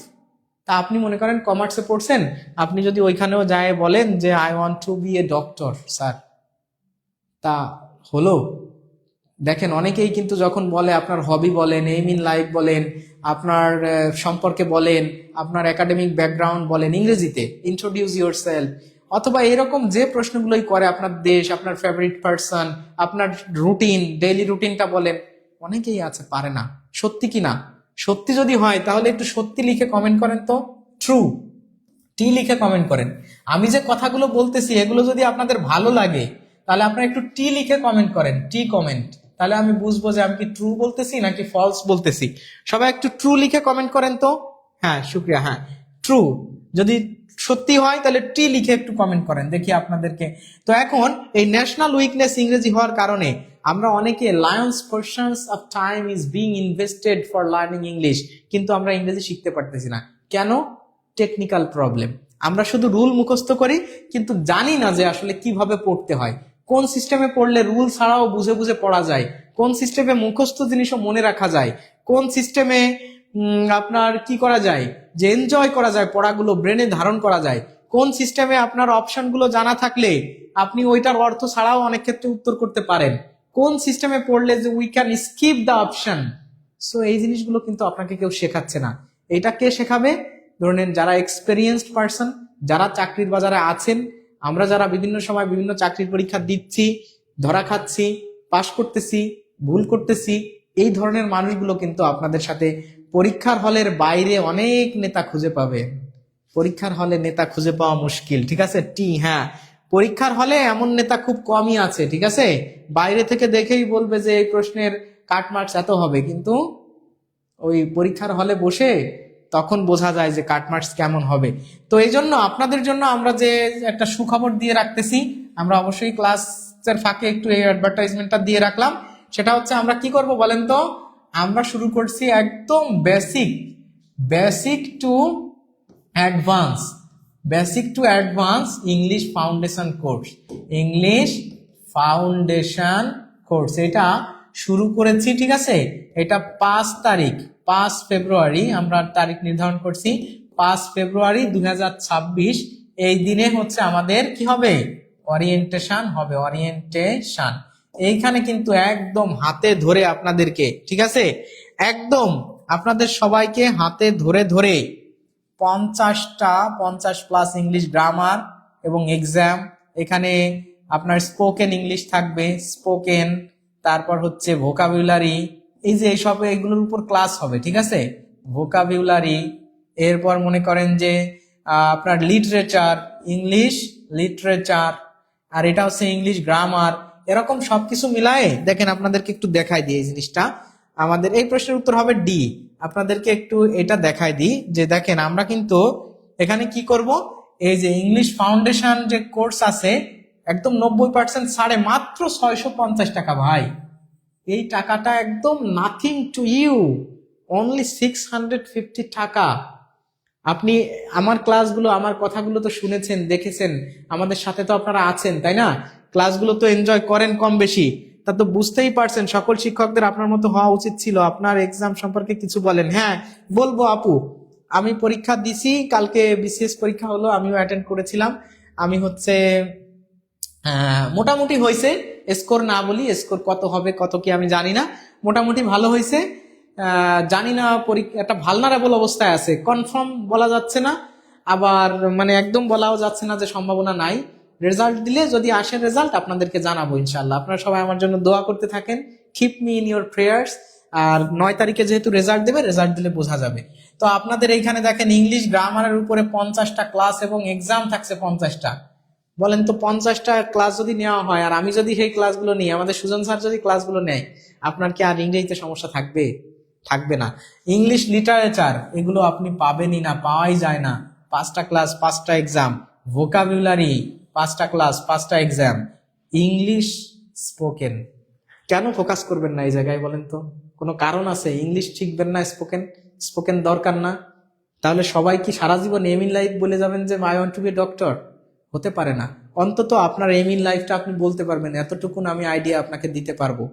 তা আপনি মনে করেন কমার্সে পড়ছেন, আপনি যদি ওইখানেও যায় বলেন যে I want to be a doctor sir, তা হলো? দেখেন অনেকেই কিন্তু যখন বলে আপনার হবি বলেন, এইম ইন লাইফ বলেন, আপনার সম্পর্কে বলেন, আপনার একাডেমিক ব্যাকগ্রাউন্ড বলেন, ইংরেজিতে ইন্ট্রোডিউস ইউর সেলফ, অথবা এরকম যে প্রশ্নগুলোই করে, আপনার দেশ, আপনার ফেভারিট পার্সন, আপনার রুটিন, ডেইলি রুটিনটা বলেন, অনেকেই আছে পারে না। সত্যি কি না? সত্যি যদি হয় তাহলে একটু সত্যি লিখে কমেন্ট করেন তো, ট্রু, টি লিখে কমেন্ট করেন। আমি যে কথাগুলো বলতেছি এগুলো যদি আপনাদের ভালো লাগে তাহলে আপনারা একটু টি লিখে কমেন্ট করেন, টি কমেন্ট, তাহলে আমি বুঝবো যে আমি কি ট্রু বলতেছি নাকি ফলস বলতেছি। সবাই একটু ট্রু লিখে কমেন্ট করেন তো। হ্যাঁ শুক্রিয়া, হ্যাঁ ট্রু। যদি সত্যি হয় তাহলে টি লিখে একটু কমেন্ট করেন, দেখি আপনাদেরকে। তো এখন এই ন্যাশনাল উইকনেস ইংরেজি হওয়ার কারণে আমরা অনেকে Lions portions of time is being invested for learning English, কিন্তু আমরা ইংরেজি শিখতে পারতেছি না। কেন? Technical problem. আমরা শুধু রুল মুখস্থ করি কিন্তু জানি না যে আসলে কিভাবে পড়তে হয়, কোন সিস্টেমে পড়লে রুল ছাড়াও বুঝে বুঝে পড়া যায়, কোন সিস্টেমে মুখস্থ জিনিসও মনে রাখা যায়, কোন সিস্টেমে আপনার কি করা যায় যে এনজয় করা যায়, পড়াগুলো ব্রেনে ধারণ করা যায়, কোন সিস্টেমে আপনার অপশনগুলো জানা থাকলে আপনি ওইটার অর্থ ছাড়াও অনেক ক্ষেত্রে উত্তর করতে পারেন, কোন সিস্টেমে পড়লে যে we can skip the option. So এই জিনিসগুলো কিন্তু আপনাকে কেউ শেখাচ্ছে না। এটা কে শেখাবে? ধরেন যারা এক্সপেরিয়েন্সড পার্সন, যারা চাকরির বাজারে আছেন, আমরা যারা বিভিন্ন সময় বিভিন্ন চাকরির পরীক্ষা দিচ্ছি, ধরা খাচ্ছি, পাশ করতেছি, ভুল করতেছি, এই ধরনের মানুষগুলো কিন্তু আপনাদের সাথে পরীক্ষার হলের বাইরে অনেক নেতা খুঁজে পাবে। পরীক্ষার হলে নেতা খুঁজে পাওয়া মুশকিল, ঠিক আছে টি। হ্যাঁ, পরীক্ষার হলে এমন নেতা খুব কমই আছে, ঠিক আছে। বাইরে থেকে দেখেই বলবে যে এই প্রশ্নের কাট মার্কস এত হবে, কিন্তু ওই পরীক্ষার হলে বসে তখন বোঝা যায় যে কাট মার্কস কেমন হবে। তো এই জন্য আপনাদের জন্য আমরা যে একটা সুখবর দিয়ে রাখতেছি, আমরা অবশ্যই ক্লাসের ফাঁকে একটু এই অ্যাডভার্টাইজমেন্টটা দিয়ে রাখলাম। সেটা হচ্ছে আমরা কি করব বলেন তো? আমরা শুরু করছি একদম basic to advance, basic to advance English foundation course, English foundation course. এটা শুরু করেছি, ঠিক আছে। এটা 5 ফেব্রুয়ারি আমরা তারিখ নির্ধারণ করছি, 5 ফেব্রুয়ারি 2026। এই দিনে হচ্ছে আমাদের কি হবে? ওরিয়েন্টেশন হবে, ওরিয়েন্টেশন। এইখানে কিন্তু একদম হাতে ধরে আপনাদেরকে, ঠিক আছে, একদম আপনাদের সবাইকে হাতে ধরে ধরে 50+ ইংলিশ গ্রামার এবং এক্সাম, এখানে আপনার স্পোকেন ইংলিশ থাকবে, স্পোকেন, তারপর হচ্ছে ভোকাবুলারি, এই যে এইসব এগুলোর উপর ক্লাস হবে, ঠিক আছে। ভোকাবুলারি, এরপর মনে করেন যে আপনার লিটারেচার, ইংলিশ লিটারেচার, আর এটা হচ্ছে ইংলিশ গ্রামার, এরকম সবকিছু মিলায়ে দেখেন আপনাদেরকে একটু দেখাই দিই এই জিনিসটা। আমাদের এই প্রশ্নের উত্তর হবে ডি। আপনাদেরকে একটু এটা দেখাই দিই যে দেখেন আমরা কিন্তু এখানে কি করব, এই যে ইংলিশ ফাউন্ডেশন যে কোর্স আছে একদম 90% ছাড়ে মাত্র 650 টাকা। ভাই এই টাকাটা একদম নাথিং টু ইউ, অনলি 650 টাকা। আপনি আমার ক্লাসগুলো, আমার কথাগুলো তো শুনেছেন, দেখেছেন, আমাদের সাথে তো আপনারা আছেন, তাই না? ক্লাসগুলো তো এনজয় করেন কম বেশি, তা তো বুঝতেই পারছেন সকল শিক্ষকদের আপনার মতো হওয়া উচিত ছিল। আপনার এক্সাম সম্পর্কে কিছু বলেন। হ্যাঁ বলবো আপু, আমি পরীক্ষা দিছি, কালকে বিসিএস পরীক্ষা হলো, আমিও অ্যাটেন্ড করেছিলাম। আমি হচ্ছে মোটামুটি হয়েছে, স্কোর না বলি, স্কোর কত হবে কত কি আমি জানি না, মোটামুটি ভালো হয়েছে। জানি না পরীক্ষা একটা ভালনারেবল অবস্থায় আছে, কনফার্ম বলা যাচ্ছে না, আবার মানে একদম বলাও যাচ্ছে না যে সম্ভাবনা নাই। রেজাল্ট দিলে যদি আসে রেজাল্ট আপনাদেরকে জানাবো ইনশাল্লাহ। আপনারা সবাই আমার জন্য দোয়া করতে থাকেন, keep me in your prayers. আর 9 তারিখে যেহেতু রেজাল্ট দেবে, রেজাল্ট দিলে বোঝা যাবে। তো আপনাদের এইখানে দেখেন ইংলিশ গ্রামারের উপরে 50টা ক্লাস এবং এক্সাম থাকছে 50টা। বলেন তো 50টা ক্লাস যদি নেওয়া হয় আর আমি যদি সেই ক্লাসগুলো নিই, আমাদের সুজন স্যার যদি ক্লাসগুলো নেয়, আপনার কি আর ইংরেজিতে সমস্যা থাকবে? থাকবে না। ইংলিশ লিটারেচার এগুলো আপনি পাবেনই না, পাওয়াই যায় না। 5টা ক্লাস 5টা এক্সাম, ভোকাবুলারি 5টা ক্লাস 5টা এক্সাম, ইংলিশ স্পোকেন। কেন ফোকাস করবেন না এই জায়গায় বলেন তো? কোনো কারণ আছে? ইংলিশ শিখবেন না, স্পোকেন স্পোকেন দরকার না? তাহলে সবাই কি সারা জীবন এম ইন লাইফ বলে যাবেন যে I want to be doctor? হতে পারে না। অন্তত আপনার এম ইন লাইফটা আপনি বলতে পারবেন, এতটুকুন আমি আইডিয়া আপনাকে দিতে পারবো।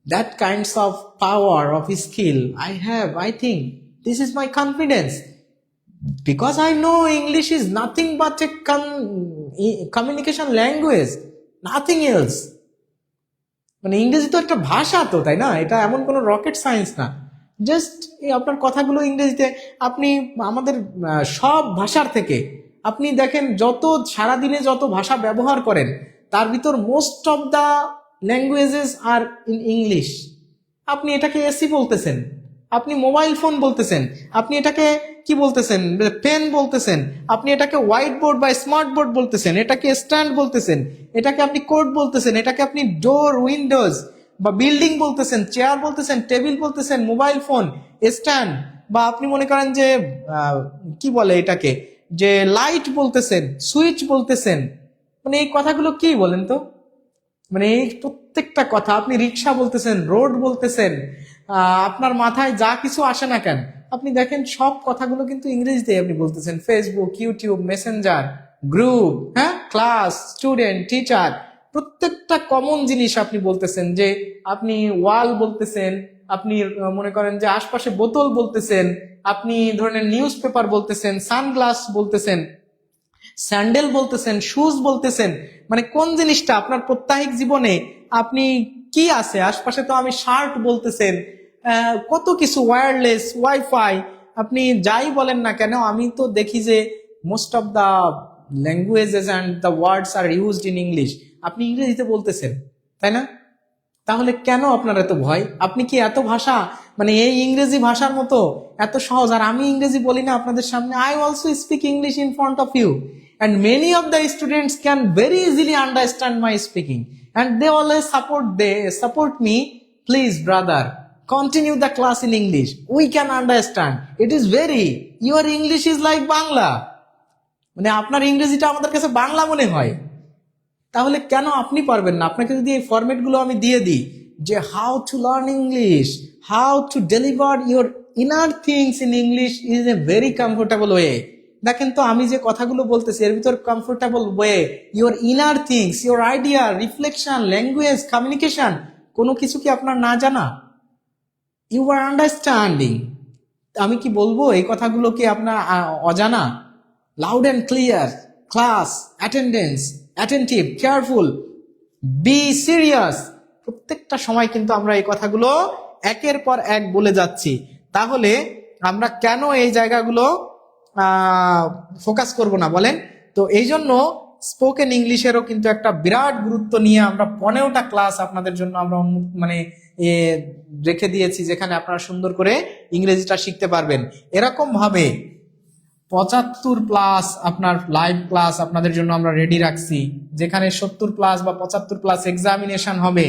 That kinds of power of skill I have, I think this is my confidence, because I know English is nothing but a communication language, nothing else. মানে ইংরেজি তো একটা ভাষা তো, তাই না? এটা এমন কোনো রকেট সায়েন্স না। জাস্ট আপনার কথাগুলো ইংরেজিতে, আপনি আমাদের সব ভাষার থেকে আপনি দেখেন যত সারাদিনে যত ভাষা ব্যবহার করেন তার ভিতর most of the languages are in English. আপনি এটাকে এসি বলতেছেন, আপনি মোবাইল ফোন বলতেছেন, আপনি এটাকে কি বলতেছেন, পেন বলতেছেন, আপনি এটাকে হোয়াইট বোর্ড বা স্মার্ট বোর্ড বলতেছেন, এটাকে স্ট্যান্ড বলতেছেন, এটাকে আপনি কোড বলতেছেন, এটাকে আপনি ডোর, উইন্ডোজ বা বিল্ডিং বলতেছেন, চেয়ার বলতেছেন, টেবিল বলতেছেন, মোবাইল ফোন, স্ট্যান্ড, বা আপনি মনে করেন যে কি বলে এটাকে, যে লাইট বলতেছেন, সুইচ বলতেছেন। মানে এই কথাগুলো কি বলেন তো? মানে এই প্রত্যেকটা কথা, আপনি রিক্সা বলতেছেন, রোড বলতেছেন, আপনার মাথায় যা কিছু আসে না কেন, আপনি দেখেন সব কথাগুলো কিন্তু ইংরেজিতে আপনি বলতেছেন। ফেসবুক, ইউটিউব, মেসেঞ্জার, গ্রুপ, হ্যাঁ, ক্লাস, স্টুডেন্ট, টিচার, প্রত্যেকটা কমন জিনিস আপনি বলতেছেন। যে আপনি ওয়াল বলতেছেন, আপনি মনে করেন যে আশপাশে বোতল বলতেছেন, আপনি ধরনের নিউজ পেপার বলতেছেন, সানগ্লাস বলতেছেন, স্যান্ডেল বলতেছেন, শুজ বলতেছেন। মানে কোন জিনিসটা আপনার প্রত্যাহিক জীবনে আপনি কি আছে আশপাশে, তো আমি শার্ট বলতেছেন, কত কিছু, ওয়্যারলেস, ওয়াইফাই, আপনি যাই বলেন না কেন, আমি তো দেখি যে most of the languages and the words are used in English, আপনি ইংরেজিতে বলতেছেন, তাই না? তাহলে কেন আপনার এত ভয়? আপনি কি এত ভাষা, মানে এই ইংরেজি ভাষার মতো এত সহজ? আর আমি ইংরেজি বলি না আপনাদের সামনে, I also speak English in front of you, and many of the students can very easily understand my speaking, and they always support me. Please brother, continue the class in English, we can understand, it is very, your English is like Bangla, মানে আপনার ইংরেজিটা আমাদের কাছে বাংলা মনে হয়। তাহলে কেন আপনি পারবেন না? আপনাকে যদি এই ফরম্যাটগুলো আমি দিয়ে দিই, যে how to learn English, how to deliver your inner things in English is a very comfortable way. দেখেন তো আমি যে কথাগুলো বলতেছি এর ভিতর comfortable way, your inner things, your idea, reflection, language, communication, কোনো কিছু কি আপনার না জানা? You are understanding. আমি কি বলবো এই কথাগুলো কি আপনার অজানা? Loud and clear, class, attendance, attentive, careful, be serious, প্রত্যেকটা সময় কিন্তু আমরা এই কথাগুলো একের পর এক বলে যাচ্ছি। তাহলে আমরা কেন এই জায়গাগুলো ফোকাস করব না বলেন? তো এই জন্য স্পোকেন ইংলিশেরও কিন্তু একটা বিরাট গুরুত্ব নিয়ে আমরা 15টা ক্লাস আপনাদের জন্য আমরা মানে রেখে দিয়েছি, যেখানে আপনারা সুন্দর করে ইংরেজিটা শিখতে পারবেন। এরকম ভাবে 75+ আপনার লাইভ ক্লাস আপনাদের জন্য আমরা রেডি রাখছি, যেখানে 70+ বা 75+ এক্সামিনেশন হবে।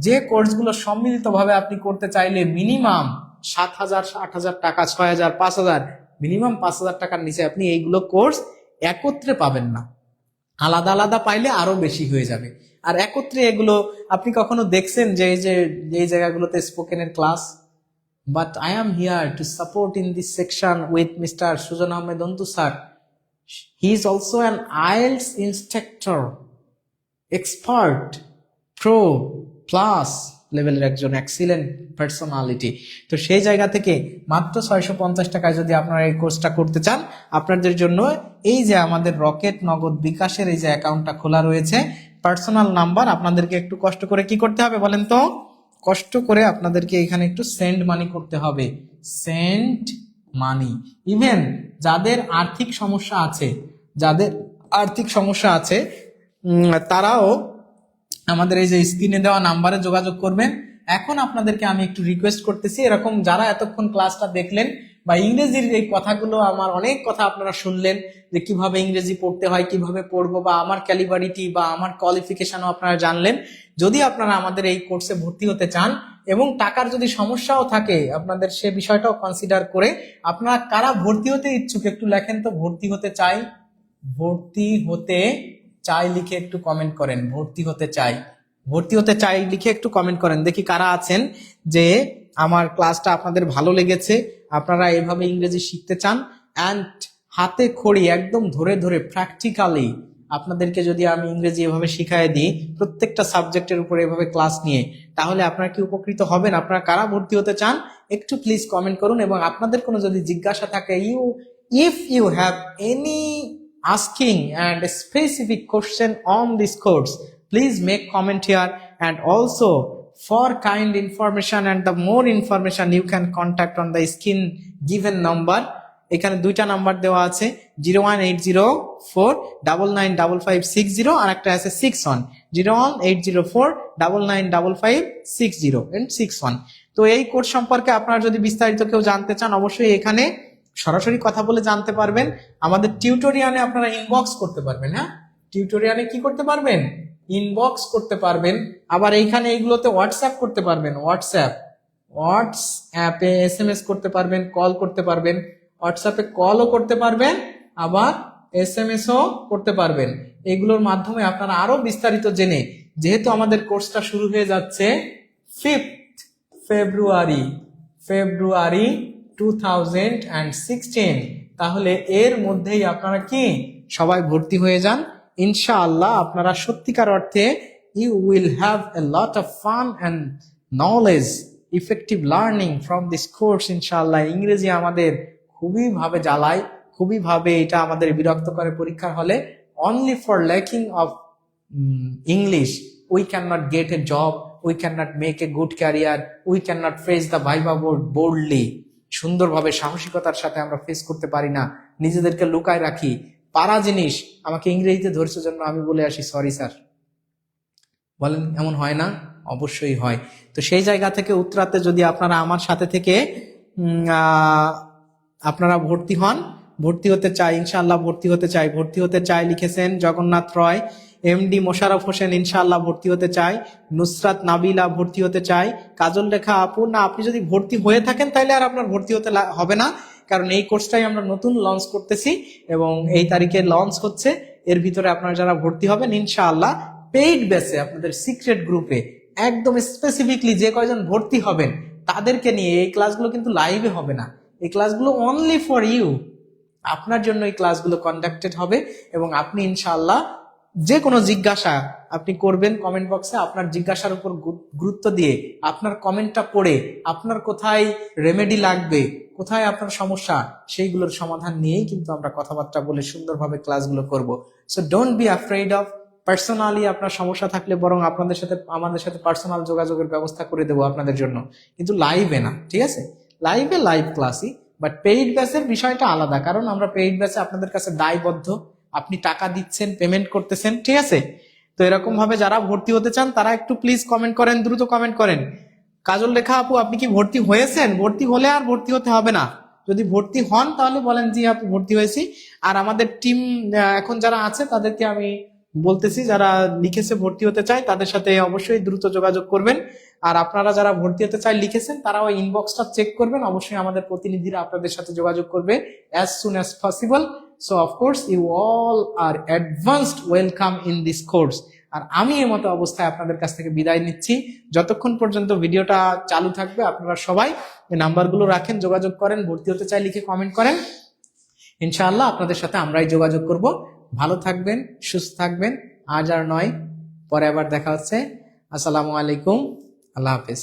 যে কোর্সগুলো সম্মিলিতভাবে আপনি করতে চাইলে মিনিমাম 7,000, 8,000 টাকা, 6,000, 5,000, মিনিমাম 5,000 টাকার নিচে আপনি এইগুলো কোর্স একত্রে পাবেন না। আলাদা আলাদা পাইলে আরো বেশি হয়ে যাবে। আর একত্রে এগুলো আপনি কখনো দেখছেন যে এই জায়গাগুলোতে স্পোকেনের class? But I am here to support in this section with Mr. Sujan Ahmed Ontu sir. He is also an IELTS instructor, expert, pro, plus লেভেলের একজন এক্সিলেন্ট পার্সোনালিটি। তো সেই জায়গা থেকে মাত্র 650 টাকায় যদি আপনারা এই কোর্সটা করতে চান, আপনাদের জন্য এই যে আমাদের রকেট নগদ বিকাশের এই যে অ্যাকাউন্টটা খোলা রয়েছে, পার্সোনাল নাম্বার, আপনাদেরকে একটু কষ্ট করে কি করতে হবে বলেন তো? কষ্ট করে আপনাদেরকে এখানে একটু সেন্ড মানি করতে হবে, সেন্ড মানি। ইভেন যাদের আর্থিক সমস্যা আছে তারাও আমাদের এই যে স্ক্রিনে দেওয়া নাম্বারে যোগাযোগ করবেন। এখন আপনাদেরকে আমি একটু রিকোয়েস্ট করতেছি, এরকম যারা এতক্ষণ ক্লাসটা দেখলেন বা ইংরেজির এই কথাগুলো, আমার অনেক কথা আপনারা শুনলেন যে কিভাবে ইংরেজি পড়তে হয়, কিভাবে পড়বো, বা আমার ক্যালিবারিটি বা আমার কোয়ালিফিকেশনও আপনারা জানলেন। যদি আপনারা আমাদের এই কোর্সে ভর্তি হতে চান এবং টাকার যদি সমস্যাও থাকে আপনাদের, সে বিষয়টাও কনসিডার করে আপনারা কারা ভর্তি হতে ইচ্ছুক একটু লেখেন তো। ভর্তি হতে চাই লিখে একটু কমেন্ট করেন। ভর্তি হতে চাই লিখে একটু কমেন্ট করেন, দেখি কারা আছেন যে আমার ক্লাসটা আপনাদের ভালো লেগেছে, আপনারা এভাবে ইংরেজি শিখতে চান। অ্যান্ড হাতে খড়ি একদম ধরে ধরে প্র্যাকটিক্যালি আপনাদেরকে যদি আমি ইংরেজি এভাবে শিখাই দিই, প্রত্যেকটা সাবজেক্টের উপরে এভাবে ক্লাস নিয়ে, তাহলে আপনারা কি উপকৃত হবেন? আপনারা কারা ভর্তি হতে চান একটু প্লিজ কমেন্ট করুন। এবং আপনাদের কোনো যদি জিজ্ঞাসা থাকে, if you have any asking and a specific question on this course, please make comment here. And also for kind information and the more information you can contact on the screen given number. এখানে 2টা number দেওয়া আছে, 01804995560 আর একটা আছে 61, 0180499556 তো এই course সম্পর্কে আপনারা যদি বিস্তারিত কেউ জানতে চান অবশ্যই এখানে সরাসরি কথা বলে জানতে পারবেন। আমাদের টিউটোরিয়ালে আপনারা ইনবক্স করতে পারবেন। হ্যাঁ, টিউটোরিয়ালে কি করতে পারবেন? ইনবক্স করতে পারবেন। আবার এইখানে এইগুলোতে হোয়াটসঅ্যাপ করতে পারবেন। হোয়াটসঅ্যাপে SMS করতে পারবেন, কল করতে পারবেন। হোয়াটসঅ্যাপে কলও করতে পারবেন, আবার SMS-ও করতে পারবেন। এগুলোর মাধ্যমে আপনারা আরো বিস্তারিত জেনে, যেহেতু আমাদের কোর্সটা শুরু হয়ে যাচ্ছে 5th ফেব্রুয়ারি 2016, তাহলে এর মধ্যেই আপনারা কি সবাই ভর্তি হয়ে যান। ইনশাআল্লাহ আপনারা সত্যিকার অর্থে you will have a lot of fun and knowledge, effective learning from this course. ইনশাআল্লাহ ইংরেজি আমাদের খুবই ভাবে জ্বালায়, খুবই ভাবে এটা আমাদের বিরক্ত করে পরীক্ষার হলে। Only for lacking of English we cannot get a job, we cannot make a good career, we cannot face the viva board boldly। সুন্দরভাবে সাহসিকতার সাথে আমরা ফেস করতে পারি না, নিজেদেরকে লুকায় রাখি। পারা জিনিস আমাকে ইংরেজিতে ধরছে জন্য আমি বলে আসি সরি স্যার। বলেন এমন হয় না? অবশ্যই হয়। তো সেই জায়গা থেকে উতরাতে যদি আপনারা আমার সাথে থেকে আপনারা ভর্তি হতে চাই, ইনশাআল্লাহ ভর্তি হতে চাই লিখেছেন জগন্নাথ রয়। MD মোশাররফ হোসেন ইনশাআল্লাহ ভর্তি হতে চাই। নুসরাত নাবিলা ভর্তি হতে চাই। কাজল রেখা আপু, না আপনি যদি ভর্তি হয়ে থাকেন তাহলে আর আপনার ভর্তি হতে হবে না, কারণ এই কোর্সটাই আমরা নতুন লঞ্চ করতেছি এবং এই তারিখে লঞ্চ হচ্ছে। এর ভিতরে আপনারা যারা ভর্তি হবেন ইনশাআল্লাহ পেইড বেসে আপনাদের সিক্রেট গ্রুপে একদম স্পেসিফিকলি যে কয়জন ভর্তি হবেন তাদেরকে নিয়ে এই ক্লাসগুলো কিন্তু লাইভে হবে না, এই ক্লাসগুলো অনলি ফর ইউ, আপনার জন্য এই ক্লাসগুলো কন্ডাক্টেড হবে। এবং আপনি ইনশাআল্লাহ যে কোনো জিজ্ঞাসা আপনি করবেন কমেন্ট বক্সে, আপনার জিজ্ঞাসার উপর গুরুত্ব দিয়ে আপনার কমেন্টটা পড়ে আপনার কোথায় রেমেডি লাগবে, কোথায় আপনার সমস্যা, সেইগুলোর সমাধান নিয়েই কিন্তু আমরা কথাবার্তা বলে সুন্দরভাবে ক্লাসগুলো করব। So don't be afraid of personally আপনার সমস্যা থাকলে বরং আমাদের সাথে পার্সোনাল যোগাযোগের ব্যবস্থা করে দেবো আপনাদের জন্য, কিন্তু লাইভে না, ঠিক আছে? লাইভ ক্লাসই, বাট পেইড ব্যাচের বিষয়টা আলাদা, কারণ আমরা পেইড ব্যাচে আপনাদের কাছে দায়বদ্ধ, আপনি টাকা দিচ্ছেন, পেমেন্ট করতেছেন, ঠিক আছে? তো এরকম ভাবে যারা ভর্তি হতে চান তারা একটু প্লিজ কমেন্ট করেন, দ্রুত কমেন্ট করেন। কাজল রেখা আপু, আপনি কি ভর্তি হয়েছেন? ভর্তি হলে আর ভর্তি হতে হবে না, যদি ভর্তি হন তাহলে বলেন জি আপু ভর্তি হয়েছি। আর আমাদের টিম এখন যারা আছে তাদেরকে আমি বলতেছি, যারা লিখেছে ভর্তি হতে চায় তাদের সাথে অবশ্যই দ্রুত যোগাযোগ করবেন। আর আপনারা যারা ভর্তি হতে চায় লিখেছেন তারা ওই ইনবক্সটা চেক করবেন, অবশ্যই আমাদের প্রতিনিধিরা আপনাদের সাথে যোগাযোগ করবে as soon as possible. So of course you all are advanced welcome in this course. আর আমি এই মতো অবস্থায় আপনাদের কাছ থেকে বিদায় নিচ্ছি। যতক্ষণ পর্যন্ত ভিডিওটা চালু থাকবে আপনারা সবাই এই নাম্বারগুলো রাখেন, যোগাযোগ করেন, ভর্তি হতে চাই লিখে কমেন্ট করেন। ইনশাআল্লাহ আপনাদের সাথে আমরাই যোগাযোগ করব। ভালো থাকবেন, সুস্থ থাকবেন, আজ আর নয়, পরে আবার দেখা হচ্ছে। আসসালামু আলাইকুম, আল্লাহ হাফেজ।